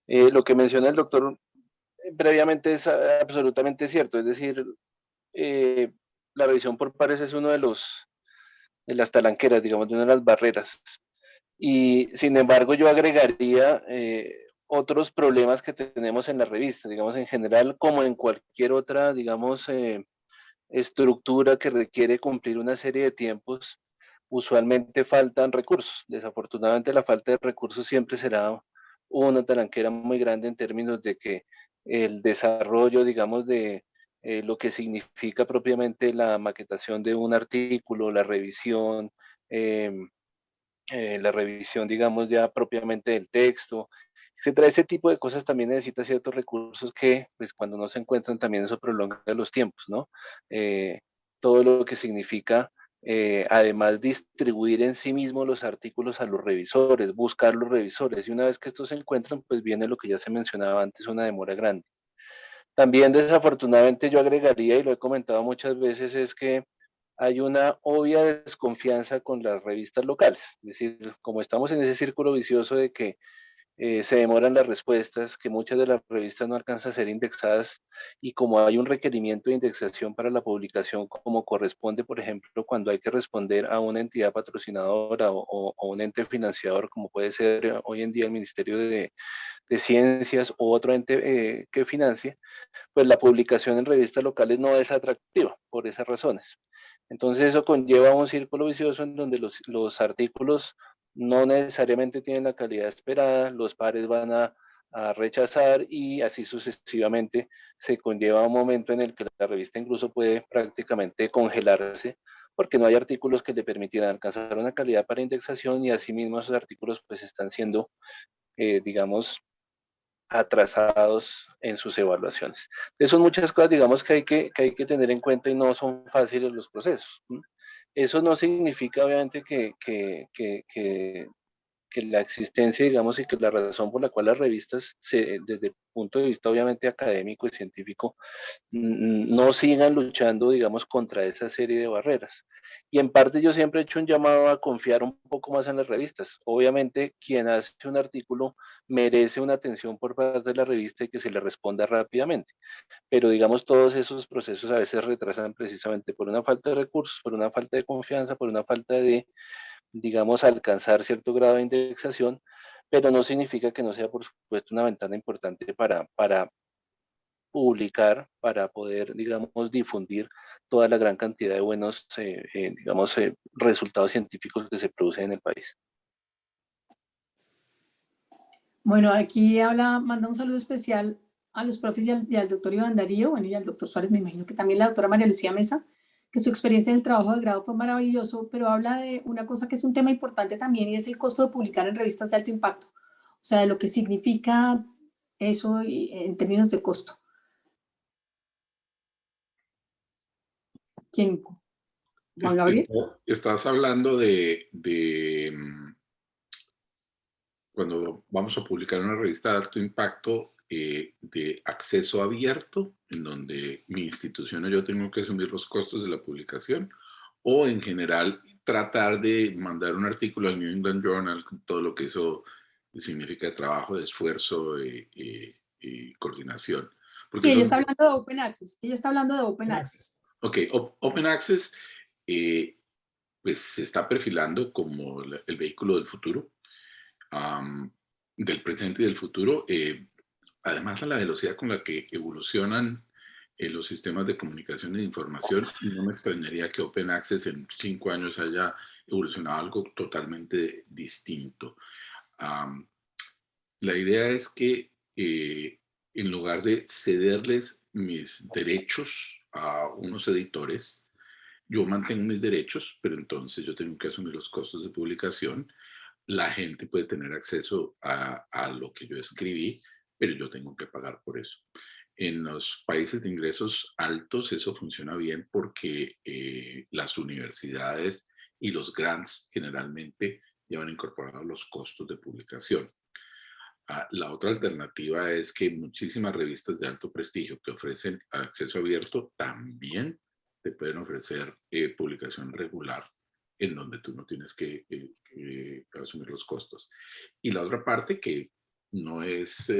Lo que menciona el doctor previamente es absolutamente cierto, es decir, la revisión por pares es uno de las talanqueras, digamos, de una de las barreras. Y sin embargo yo agregaría otros problemas que tenemos en la revista, digamos, en general, como en cualquier otra, digamos, estructura que requiere cumplir una serie de tiempos, usualmente faltan recursos. Desafortunadamente la falta de recursos siempre será una talanquera muy grande en términos de que el desarrollo, digamos, de lo que significa propiamente la maquetación de un artículo, la revisión, digamos, ya propiamente del texto, etcétera. Ese tipo de cosas también necesita ciertos recursos que, pues, cuando no se encuentran, también eso prolonga los tiempos, ¿no? Todo lo que significa, además, distribuir en sí mismo los artículos a los revisores, buscar los revisores, y una vez que estos se encuentran, pues viene lo que ya se mencionaba antes, una demora grande. También, desafortunadamente, yo agregaría, y lo he comentado muchas veces, es que hay una obvia desconfianza con las revistas locales. Es decir, como estamos en ese círculo vicioso de que se demoran las respuestas, que muchas de las revistas no alcanzan a ser indexadas y como hay un requerimiento de indexación para la publicación como corresponde, por ejemplo, cuando hay que responder a una entidad patrocinadora o un ente financiador, como puede ser hoy en día el Ministerio de Ciencias o otro ente que financie, pues la publicación en revistas locales no es atractiva por esas razones. Entonces eso conlleva un círculo vicioso en donde los artículos no necesariamente tienen la calidad esperada, los pares van a rechazar y así sucesivamente se conlleva un momento en el que la revista incluso puede prácticamente congelarse porque no hay artículos que le permitieran alcanzar una calidad para indexación y asimismo esos artículos pues están siendo, digamos, atrasados en sus evaluaciones. Entonces son muchas cosas, digamos, que hay que tener en cuenta y no son fáciles los procesos. Eso no significa, obviamente, que la existencia, digamos, y que la razón por la cual las revistas, desde el punto de vista, obviamente, académico y científico, no sigan luchando, digamos, contra esa serie de barreras. Y en parte yo siempre he hecho un llamado a confiar un poco más en las revistas. Obviamente, quien hace un artículo merece una atención por parte de la revista y que se le responda rápidamente. Pero, digamos, todos esos procesos a veces retrasan precisamente por una falta de recursos, por una falta de confianza, por una falta de, digamos, alcanzar cierto grado de indexación, pero no significa que no sea, por supuesto, una ventana importante para publicar, para poder, digamos, difundir toda la gran cantidad de buenos, digamos, resultados científicos que se producen en el país. Bueno, aquí manda un saludo especial a los profes y al doctor Iván Darío, bueno, y al doctor Suárez, me imagino que también la doctora María Lucía Mesa, que su experiencia en el trabajo de grado fue maravilloso, pero habla de una cosa que es un tema importante también y es el costo de publicar en revistas de alto impacto, o sea, de lo que significa eso en términos de costo. ¿Quién? ¿Juan Gabriel? Estás hablando de cuando vamos a publicar una revista de alto impacto de acceso abierto, en donde mi institución o yo tengo que asumir los costos de la publicación, o en general tratar de mandar un artículo al New England Journal con todo lo que eso significa de trabajo, de esfuerzo y coordinación. Porque Sí, ella está hablando de Open Access. Ella está hablando de Open Access. Ok, Open Access pues se está perfilando como el vehículo del futuro, del presente y del futuro. Además, a la velocidad con la que evolucionan los sistemas de comunicación e información, no me extrañaría que Open Access en 5 años haya evolucionado algo totalmente distinto. La idea es que en lugar de cederles mis derechos a unos editores, yo mantengo mis derechos, pero entonces yo tengo que asumir los costos de publicación. La gente puede tener acceso a lo que yo escribí, pero yo tengo que pagar por eso. En los países de ingresos altos eso funciona bien porque las universidades y los grants generalmente llevan incorporados los costos de publicación. La otra alternativa es que muchísimas revistas de alto prestigio que ofrecen acceso abierto también te pueden ofrecer publicación regular en donde tú no tienes que asumir los costos. Y la otra parte que no es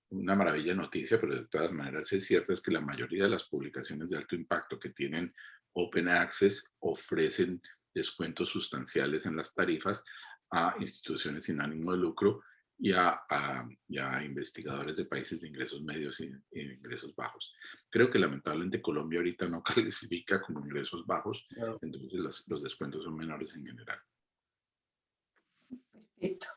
una maravilla noticia, pero de todas maneras es cierta, es que la mayoría de las publicaciones de alto impacto que tienen Open Access ofrecen descuentos sustanciales en las tarifas a instituciones sin ánimo de lucro y a investigadores de países de ingresos medios y ingresos bajos. Creo que lamentablemente Colombia ahorita no califica como ingresos bajos, entonces los descuentos son menores en general. Perfecto.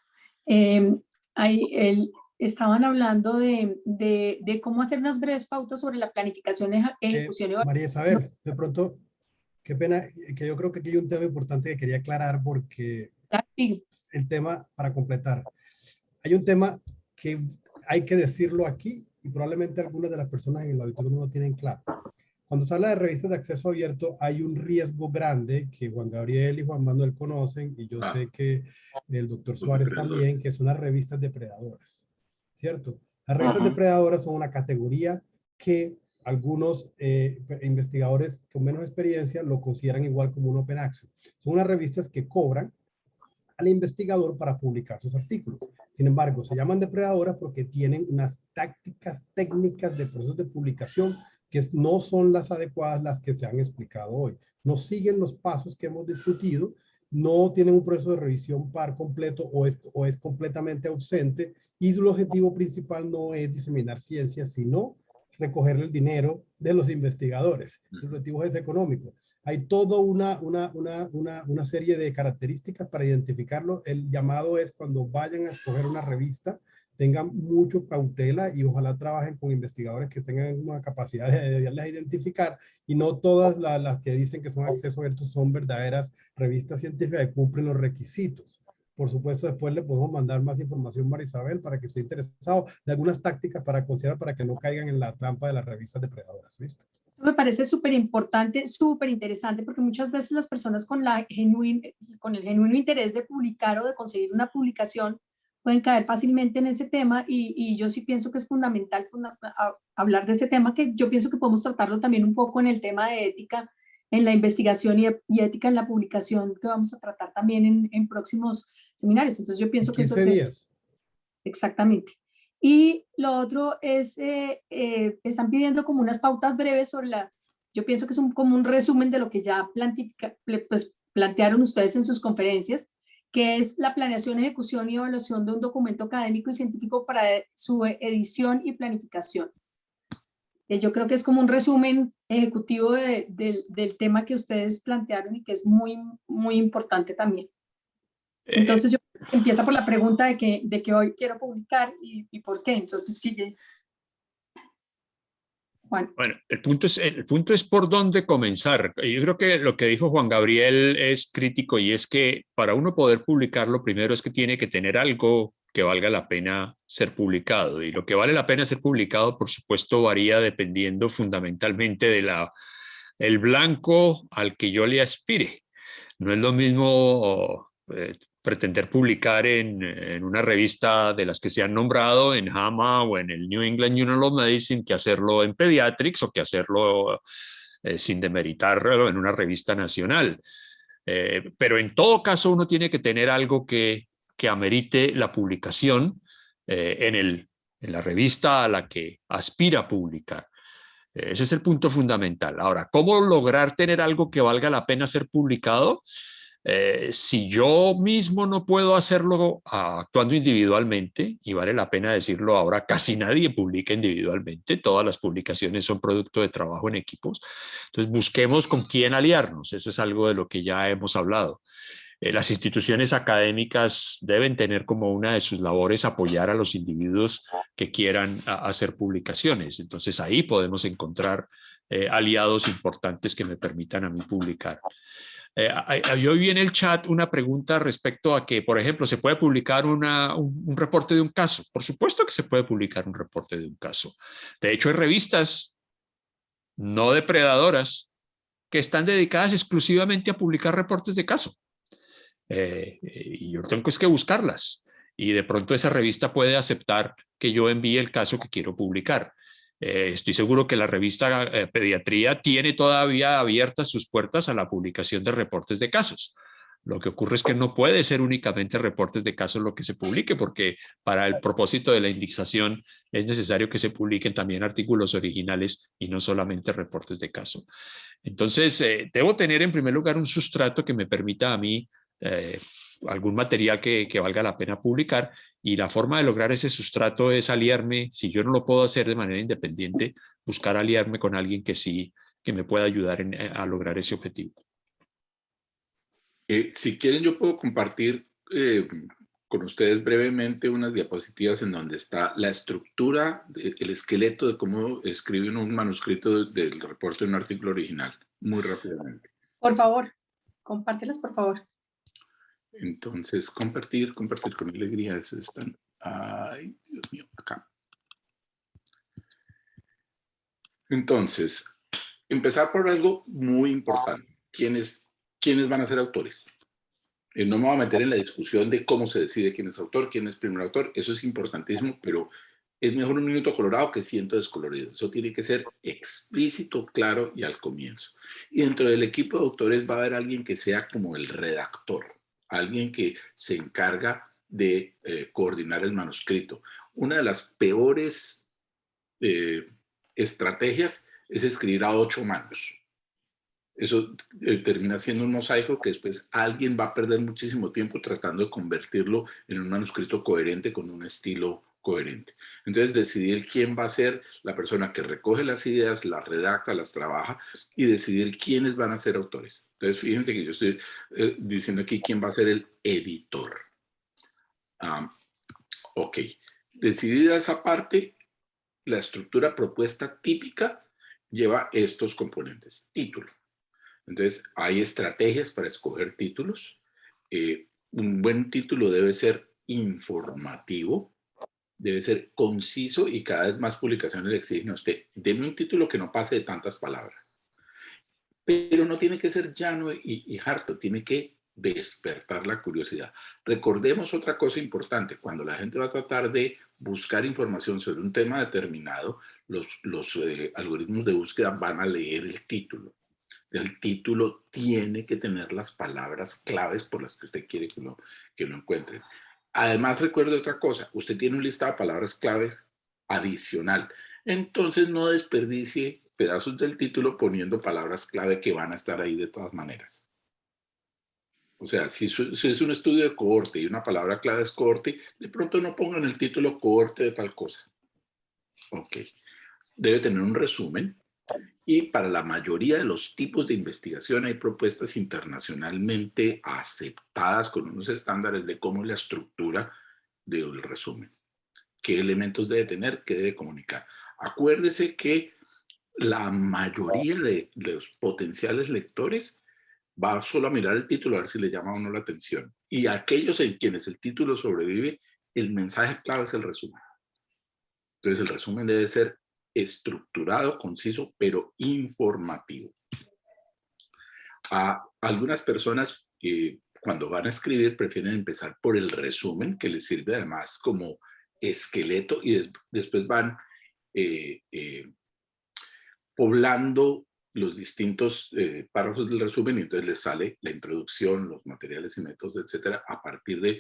Estaban hablando de cómo hacer unas breves pautas sobre la planificación, ejecución y María Isabel, de pronto, qué pena, que yo creo que aquí hay un tema importante que quería aclarar porque sí. el tema, para completar, hay un tema que hay que decirlo aquí y probablemente algunas de las personas en el auditorio no lo tienen claro. Cuando se habla de revistas de acceso abierto, hay un riesgo grande que Juan Gabriel y Juan Manuel conocen, y yo sé que el doctor Suárez también, que son las revistas depredadoras, ¿cierto? Las revistas depredadoras son una categoría que algunos investigadores con menos experiencia lo consideran igual como un open access. Son unas revistas que cobran al investigador para publicar sus artículos. Sin embargo, se llaman depredadoras porque tienen unas tácticas técnicas de procesos de publicación que no son las adecuadas, las que se han explicado hoy. No siguen los pasos que hemos discutido, no tienen un proceso de revisión par completo o es completamente ausente, y su objetivo principal no es diseminar ciencia, sino recoger el dinero de los investigadores. El objetivo es económico. Hay toda una serie de características para identificarlo. El llamado es cuando vayan a escoger una revista, tengan mucho cautela y ojalá trabajen con investigadores que tengan una capacidad de ayudarles a identificar, y no todas las que dicen que son acceso abierto son verdaderas revistas científicas que cumplen los requisitos. Por supuesto, después le podemos mandar más información, María Isabel, para que esté interesado de algunas tácticas para considerar para que no caigan en la trampa de las revistas depredadoras. ¿Listo? Me parece súper importante, súper interesante, porque muchas veces las personas con el genuino interés de publicar o de conseguir una publicación pueden caer fácilmente en ese tema, y yo sí pienso que es fundamental hablar de ese tema, que yo pienso que podemos tratarlo también un poco en el tema de ética en la investigación y ética en la publicación, que vamos a tratar también en próximos seminarios. Entonces yo pienso que eso 15 días. Exactamente. Y lo otro es, están pidiendo como unas pautas breves sobre yo pienso que es como un resumen de lo que ya plantearon ustedes en sus conferencias, que es la planeación, ejecución y evaluación de un documento académico y científico para su edición y planificación. Yo creo que es como un resumen ejecutivo del tema que ustedes plantearon y que es muy, muy importante también. Entonces yo empieza por la pregunta de que hoy quiero publicar y por qué. Entonces sigue. Juan. Bueno, el punto es por dónde comenzar. Yo creo que lo que dijo Juan Gabriel es crítico, y es que para uno poder publicar, lo primero es que tiene que tener algo que valga la pena ser publicado. Y lo que vale la pena ser publicado, por supuesto, varía dependiendo fundamentalmente del blanco al que yo le aspire. No es lo mismo pretender publicar en una revista de las que se han nombrado, en JAMA o en el New England Journal of Medicine, que hacerlo en Pediatrics o que hacerlo sin demeritarlo en una revista nacional. Pero en todo caso uno tiene que tener algo que amerite la publicación en la revista a la que aspira a publicar. Ese es el punto fundamental. Ahora, ¿cómo lograr tener algo que valga la pena ser publicado? Si yo mismo no puedo hacerlo actuando individualmente, y vale la pena decirlo ahora, casi nadie publica individualmente, todas las publicaciones son producto de trabajo en equipos, entonces busquemos con quién aliarnos. Eso es algo de lo que ya hemos hablado. Las instituciones académicas deben tener como una de sus labores apoyar a los individuos que quieran hacer publicaciones. Entonces ahí podemos encontrar aliados importantes que me permitan a mí publicar. Yo vi en el chat una pregunta respecto a que, por ejemplo, ¿se puede publicar un reporte de un caso? Por supuesto que se puede publicar un reporte de un caso. De hecho, hay revistas no depredadoras que están dedicadas exclusivamente a publicar reportes de caso. Y yo tengo que buscarlas. y de pronto esa revista puede aceptar que yo envíe el caso que quiero publicar. Estoy seguro que la revista Pediatría tiene todavía abiertas sus puertas a la publicación de reportes de casos. Lo que ocurre es que no puede ser únicamente reportes de casos lo que se publique, porque para el propósito de la indexación es necesario que se publiquen también artículos originales y no solamente reportes de caso. Entonces, debo tener en primer lugar un sustrato que me permita a mí algún material que valga la pena publicar, y la forma de lograr ese sustrato es aliarme, si yo no lo puedo hacer de manera independiente, buscar aliarme con alguien que sí, que me pueda ayudar a lograr ese objetivo. Si quieren, yo puedo compartir con ustedes brevemente unas diapositivas en donde está la estructura, el esqueleto de cómo escriben un manuscrito del reporte de un artículo original, muy rápidamente. Por favor, compártelas, por favor. Entonces, compartir con alegría. Están, ay, Dios mío, acá. Entonces, empezar por algo muy importante. ¿Quiénes van a ser autores? No me voy a meter en la discusión de cómo se decide quién es autor, quién es primer autor. Eso es importantísimo, pero es mejor un minuto colorado que 100 descoloridos. Eso tiene que ser explícito, claro y al comienzo. Y dentro del equipo de autores va a haber alguien que sea como el redactor, alguien que se encarga de coordinar el manuscrito. Una de las peores estrategias es escribir a 8 manos. Eso termina siendo un mosaico que después alguien va a perder muchísimo tiempo tratando de convertirlo en un manuscrito coherente con un estilo coherente. Entonces, decidir quién va a ser la persona que recoge las ideas, las redacta, las trabaja, y decidir quiénes van a ser autores. Entonces, fíjense que yo estoy diciendo aquí quién va a ser el editor. Ok. Decidida esa parte, la estructura propuesta típica lleva estos componentes. Título. Entonces, hay estrategias para escoger títulos. Un buen título debe ser informativo, debe ser conciso, y cada vez más publicaciones le exigen a usted, deme un título que no pase de tantas palabras. Pero no tiene que ser llano y harto, tiene que despertar la curiosidad. Recordemos otra cosa importante: cuando la gente va a tratar de buscar información sobre un tema determinado, los algoritmos de búsqueda van a leer el título. El título tiene que tener las palabras claves por las que usted quiere que lo encuentren. Además, recuerde otra cosa: usted tiene un listado de palabras claves adicional. Entonces, no desperdicie pedazos del título poniendo palabras clave que van a estar ahí de todas maneras. O sea, si es un estudio de cohorte y una palabra clave es cohorte, de pronto no pongan el título cohorte de tal cosa. Ok. Debe tener un resumen. Y para la mayoría de los tipos de investigación hay propuestas internacionalmente aceptadas con unos estándares de cómo es la estructura del resumen. ¿Qué elementos debe tener? ¿Qué debe comunicar? Acuérdese que la mayoría de los potenciales lectores va solo a mirar el título a ver si le llama a uno la atención. Y aquellos en quienes el título sobrevive, el mensaje clave es el resumen. Entonces, el resumen debe ser estructurado, conciso, pero informativo. A algunas personas, cuando van a escribir, prefieren empezar por el resumen, que les sirve además como esqueleto, y después van poblando los distintos párrafos del resumen, y entonces les sale la introducción, los materiales y métodos, etcétera, a partir de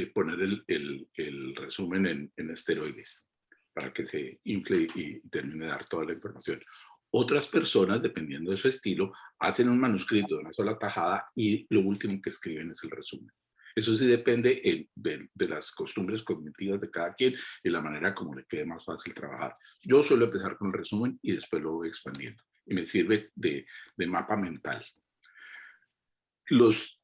poner el resumen en esteroides, para que se infle y termine de dar toda la información. Otras personas, dependiendo de su estilo, hacen un manuscrito de una sola tajada y lo último que escriben es el resumen. Eso sí depende de las costumbres cognitivas de cada quien y la manera como le quede más fácil trabajar. Yo suelo empezar con el resumen y después lo voy expandiendo, y me sirve de mapa mental. Los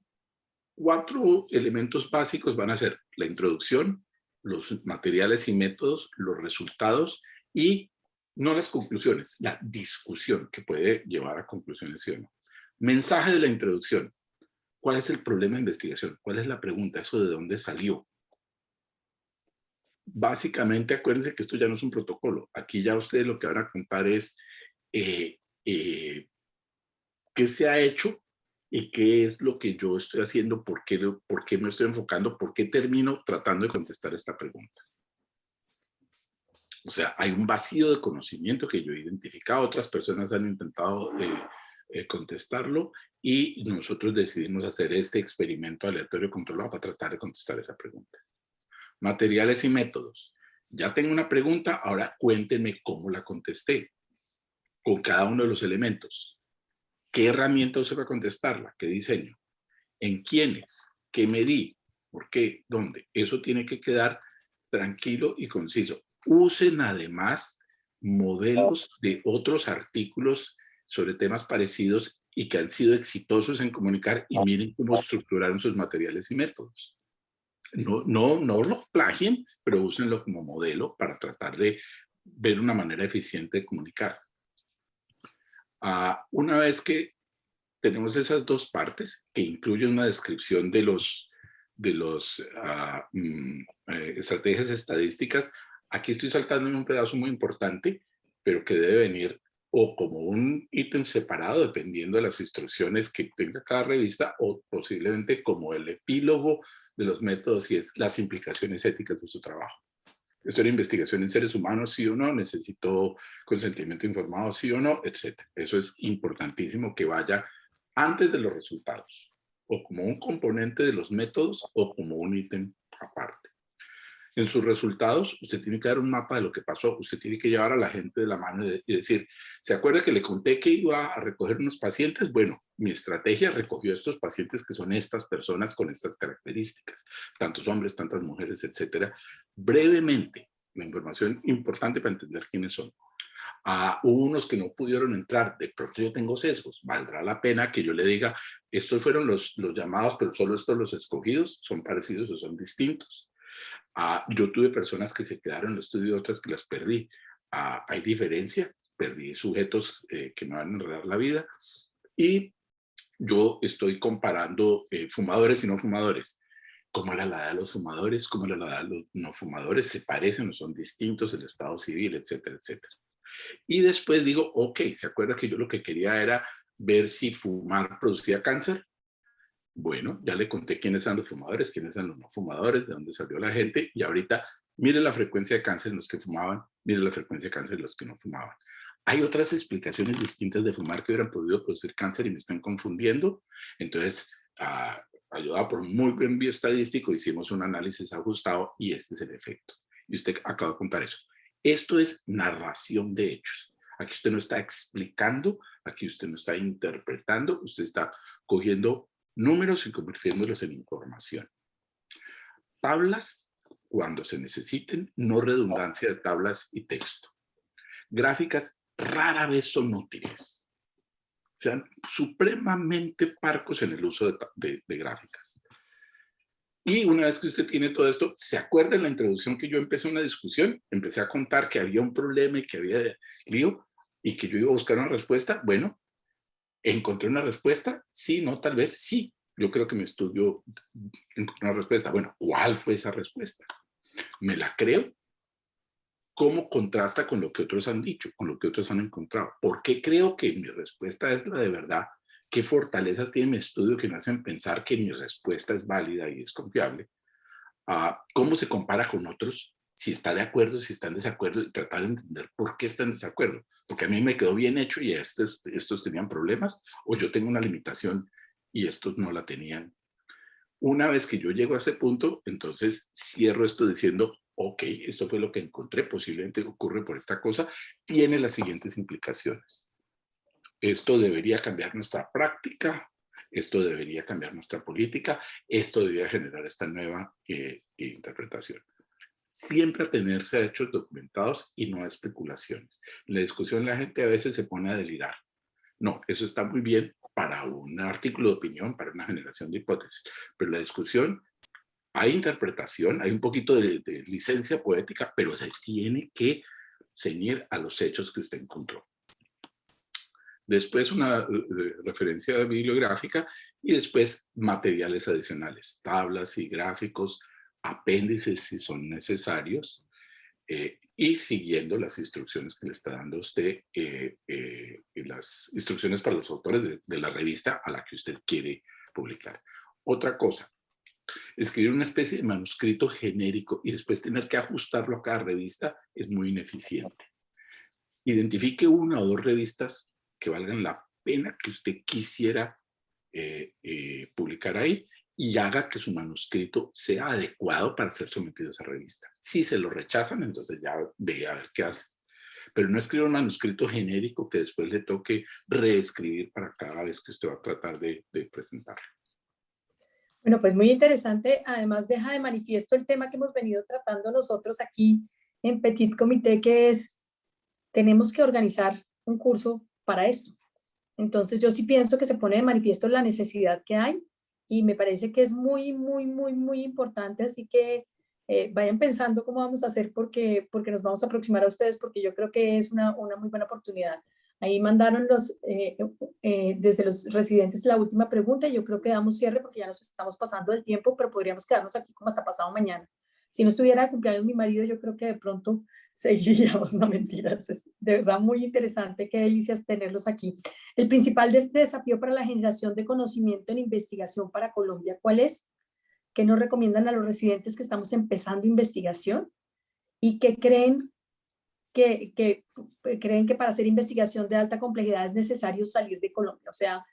4 elementos básicos van a ser la introducción, los materiales y métodos, los resultados y no las conclusiones, la discusión que puede llevar a conclusiones, ¿sí o no? Mensaje de la introducción. ¿Cuál es el problema de investigación? ¿Cuál es la pregunta? ¿Eso de dónde salió? Básicamente, acuérdense que esto ya no es un protocolo. Aquí ya ustedes lo que van a contar es qué se ha hecho y qué es lo que yo estoy haciendo, por qué me estoy enfocando, por qué termino tratando de contestar esta pregunta. O sea, hay un vacío de conocimiento que yo he identificado, otras personas han intentado contestarlo y nosotros decidimos hacer este experimento aleatorio controlado para tratar de contestar esa pregunta. Materiales y métodos. Ya tengo una pregunta, ahora cuéntenme cómo la contesté, con cada uno de los elementos. ¿Qué herramienta usé para contestarla? ¿Qué diseño? ¿En quiénes? ¿Qué medí? ¿Por qué? ¿Dónde? Eso tiene que quedar tranquilo y conciso. Usen además modelos de otros artículos sobre temas parecidos y que han sido exitosos en comunicar y miren cómo estructuraron sus materiales y métodos. No los plagien, pero úsenlo como modelo para tratar de ver una manera eficiente de comunicar. Una vez que tenemos esas dos partes, que incluyen una descripción de los estrategias estadísticas, aquí estoy saltando en un pedazo muy importante, pero que debe venir o como un ítem separado, dependiendo de las instrucciones que tenga cada revista, o posiblemente como el epílogo de los métodos y es las implicaciones éticas de su trabajo. ¿Esto era investigación en seres humanos, sí o no? ¿Necesito consentimiento informado, sí o no? Etcétera. Eso es importantísimo que vaya antes de los resultados, o como un componente de los métodos, o como un ítem aparte. En sus resultados, usted tiene que dar un mapa de lo que pasó. Usted tiene que llevar a la gente de la mano y decir, ¿se acuerda que le conté que iba a recoger unos pacientes? Bueno, mi estrategia recogió estos pacientes que son estas personas con estas características, tantos hombres, tantas mujeres, etcétera. Brevemente, la información importante para entender quiénes son. Hubo unos que no pudieron entrar, de pronto yo tengo sesgos, valdrá la pena que yo le diga, estos fueron los llamados, pero solo estos los escogidos, son parecidos o son distintos. Yo tuve personas que se quedaron en el estudio y otras que las perdí. Hay diferencia, perdí sujetos que me van a enredar la vida y yo estoy comparando fumadores y no fumadores. ¿Cómo era la edad de los fumadores? ¿Cómo era la edad de los no fumadores? ¿Se parecen o son distintos? El estado civil, etcétera, etcétera. Y después digo, ok, ¿se acuerda que yo lo que quería era ver si fumar producía cáncer? Bueno, ya le conté quiénes eran los fumadores, quiénes eran los no fumadores, de dónde salió la gente, y ahorita mire la frecuencia de cáncer en los que fumaban, mire la frecuencia de cáncer en los que no fumaban. Hay otras explicaciones distintas de fumar que hubieran podido producir cáncer y me están confundiendo. Entonces, ayudado por un muy buen bioestadístico, hicimos un análisis ajustado y este es el efecto. Y usted acaba de contar eso. Esto es narración de hechos. Aquí usted no está explicando, aquí usted no está interpretando, usted está cogiendo números y convirtiéndolos en información. Tablas cuando se necesiten, no redundancia de tablas y texto. Gráficas rara vez son útiles. Sean supremamente parcos en el uso de gráficas. Y una vez que usted tiene todo esto, ¿se acuerda en la introducción que yo empecé una discusión? Empecé a contar que había un problema y que había lío y que yo iba a buscar una respuesta. Bueno, ¿encontré una respuesta? Sí, no, tal vez sí. Yo creo que mi estudio encontró una respuesta. Bueno, ¿cuál fue esa respuesta? ¿Me la creo? ¿Cómo contrasta con lo que otros han dicho, con lo que otros han encontrado? ¿Por qué creo que mi respuesta es la de verdad? ¿Qué fortalezas tiene mi estudio que me hacen pensar que mi respuesta es válida y es confiable? ¿Cómo se compara con otros? Si está de acuerdo, si está en desacuerdo, y tratar de entender por qué está en desacuerdo. Porque a mí me quedó bien hecho y estos tenían problemas, o yo tengo una limitación y estos no la tenían. Una vez que yo llego a ese punto, entonces cierro esto diciendo, ok, esto fue lo que encontré, posiblemente ocurre por esta cosa, tiene las siguientes implicaciones. Esto debería cambiar nuestra práctica, esto debería cambiar nuestra política, esto debería generar esta nueva interpretación. Siempre atenerse a hechos documentados y no a especulaciones. En la discusión la gente a veces se pone a delirar. No, eso está muy bien para un artículo de opinión, para una generación de hipótesis, pero la discusión, hay interpretación, hay un poquito de licencia poética, pero se tiene que ceñir a los hechos que usted encontró. Después una referencia bibliográfica y después materiales adicionales, tablas y gráficos, apéndices si son necesarios, y siguiendo las instrucciones que le está dando usted, las instrucciones para los autores de la revista a la que usted quiere publicar. Otra cosa, escribir una especie de manuscrito genérico y después tener que ajustarlo a cada revista es muy ineficiente. Identifique una o dos revistas que valgan la pena que usted quisiera publicar ahí y haga que su manuscrito sea adecuado para ser sometido a esa revista. Si se lo rechazan, entonces ya ve a ver qué hace. Pero no escriba un manuscrito genérico que después le toque reescribir para cada vez que usted va a tratar de presentarlo. Bueno, pues muy interesante. Además, deja de manifiesto el tema que hemos venido tratando nosotros aquí en Petit Comité, que es, tenemos que organizar un curso para esto. Entonces, yo sí pienso que se pone de manifiesto la necesidad que hay y me parece que es muy, muy, muy, muy importante. Así que vayan pensando cómo vamos a hacer porque nos vamos a aproximar a ustedes, porque yo creo que es una muy buena oportunidad. Ahí mandaron desde los residentes la última pregunta y yo creo que damos cierre porque ya nos estamos pasando del tiempo, pero podríamos quedarnos aquí como hasta pasado mañana. Si no estuviera de cumpleaños mi marido, yo creo que de pronto seguiríamos, no mentiras. Es de verdad muy interesante, qué delicias tenerlos aquí. El principal desafío para la generación de conocimiento en investigación para Colombia, ¿cuál es? ¿Qué nos recomiendan a los residentes que estamos empezando investigación? ¿Y qué creen que para hacer investigación de alta complejidad es necesario salir de Colombia? O sea,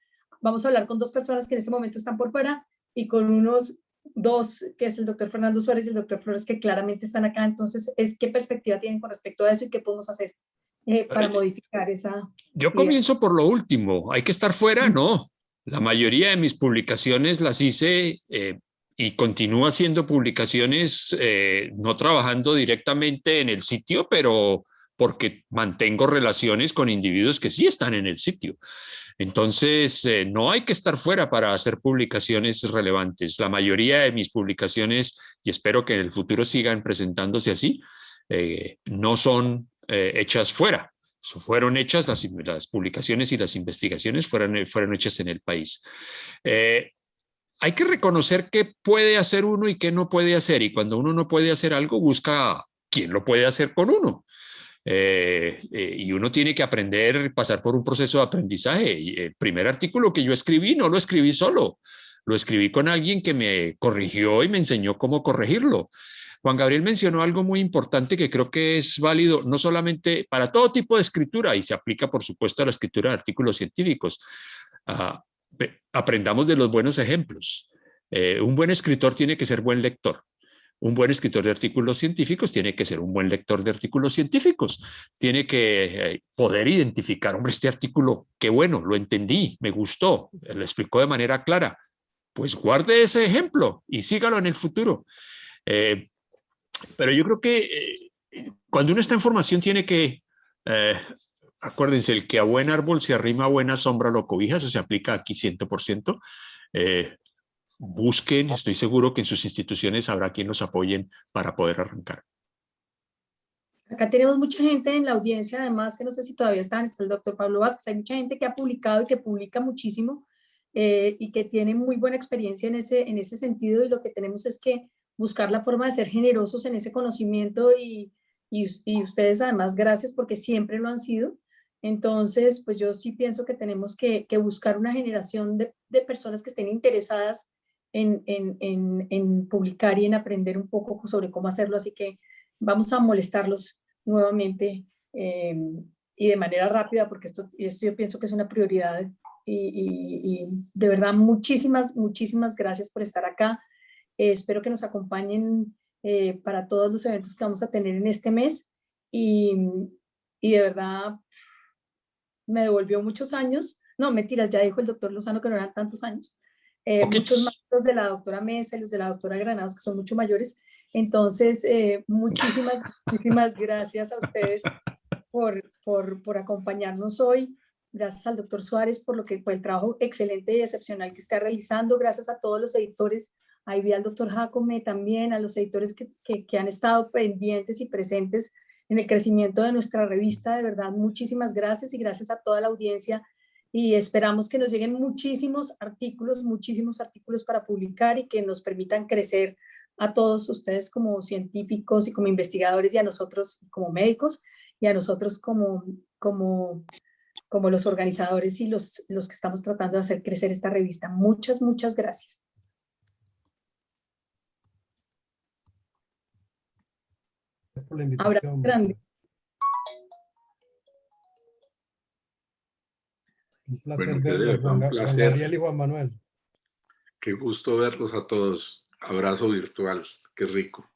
vamos a hablar con dos personas que en este momento están por fuera y con unos dos, que es el doctor Fernando Suárez y el doctor Flores, que claramente están acá. Entonces, ¿qué perspectiva tienen con respecto a eso y qué podemos hacer para modificar esa? Yo comienzo por lo último. ¿Hay que estar fuera? No. La mayoría de mis publicaciones las hice y continúo haciendo publicaciones no trabajando directamente en el sitio, pero porque mantengo relaciones con individuos que sí están en el sitio. Entonces, no hay que estar fuera para hacer publicaciones relevantes. La mayoría de mis publicaciones, y espero que en el futuro sigan presentándose así, no son hechas fuera. Fueron hechas las publicaciones y las investigaciones fueron hechas en el país. Hay que reconocer qué puede hacer uno y qué no puede hacer. Y cuando uno no puede hacer algo, busca quién lo puede hacer con uno. Y uno tiene que aprender, pasar por un proceso de aprendizaje. Y el primer artículo que yo escribí no lo escribí solo, lo escribí con alguien que me corrigió y me enseñó cómo corregirlo. Juan Gabriel mencionó algo muy importante que creo que es válido no solamente para todo tipo de escritura y se aplica por supuesto a la escritura de artículos científicos. Aprendamos de los buenos ejemplos. Un buen escritor tiene que ser buen lector. Un buen escritor de artículos científicos tiene que ser un buen lector de artículos científicos. Tiene que poder identificar, hombre, este artículo, qué bueno, lo entendí, me gustó, lo explicó de manera clara. Pues guarde ese ejemplo y sígalo en el futuro. Pero yo creo que cuando uno está en formación tiene que, acuérdense, el que a buen árbol se arrima, a buena sombra lo cobija, eso se aplica aquí 100%. Busquen, estoy seguro que en sus instituciones habrá quien los apoyen para poder arrancar. Acá tenemos mucha gente en la audiencia, además, que no sé si todavía está el doctor Pablo Vázquez. Hay mucha gente que ha publicado y que publica muchísimo y que tiene muy buena experiencia en ese sentido, y lo que tenemos es que buscar la forma de ser generosos en ese conocimiento y ustedes además gracias porque siempre lo han sido. Entonces, pues yo sí pienso que tenemos que buscar una generación de personas que estén interesadas en publicar y en aprender un poco sobre cómo hacerlo, así que vamos a molestarlos nuevamente y de manera rápida porque esto yo pienso que es una prioridad y de verdad muchísimas gracias por estar acá. Espero que nos acompañen para todos los eventos que vamos a tener en este mes y de verdad me devolvió muchos años. No, mentiras, ya dijo el doctor Lozano que no eran tantos años. Muchos más, los de la doctora Mesa y los de la doctora Granados, que son mucho mayores. Entonces, muchísimas gracias a ustedes por acompañarnos hoy. Gracias al doctor Suárez por el trabajo excelente y excepcional que está realizando. Gracias a todos los editores. Ahí vi al doctor Jacome también, a los editores que han estado pendientes y presentes en el crecimiento de nuestra revista. De verdad, muchísimas gracias y gracias a toda la audiencia. Y esperamos que nos lleguen muchísimos artículos para publicar y que nos permitan crecer a todos ustedes como científicos y como investigadores y a nosotros como médicos y a nosotros como los organizadores y los que estamos tratando de hacer crecer esta revista. Muchas, muchas gracias. Gracias por la Abrazo invitación. grande. Un placer Bueno, verlos, un Juan placer. Gabriel y Juan Manuel. Qué gusto verlos a todos. Abrazo virtual. Qué rico.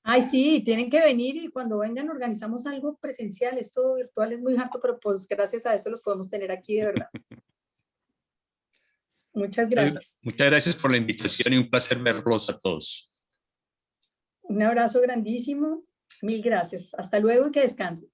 Ay, sí, tienen que venir y cuando vengan organizamos algo presencial. Esto virtual es muy harto, pero pues gracias a eso los podemos tener aquí de verdad. Muchas gracias. Muchas gracias por la invitación y un placer verlos a todos. Un abrazo grandísimo. Mil gracias. Hasta luego y que descansen.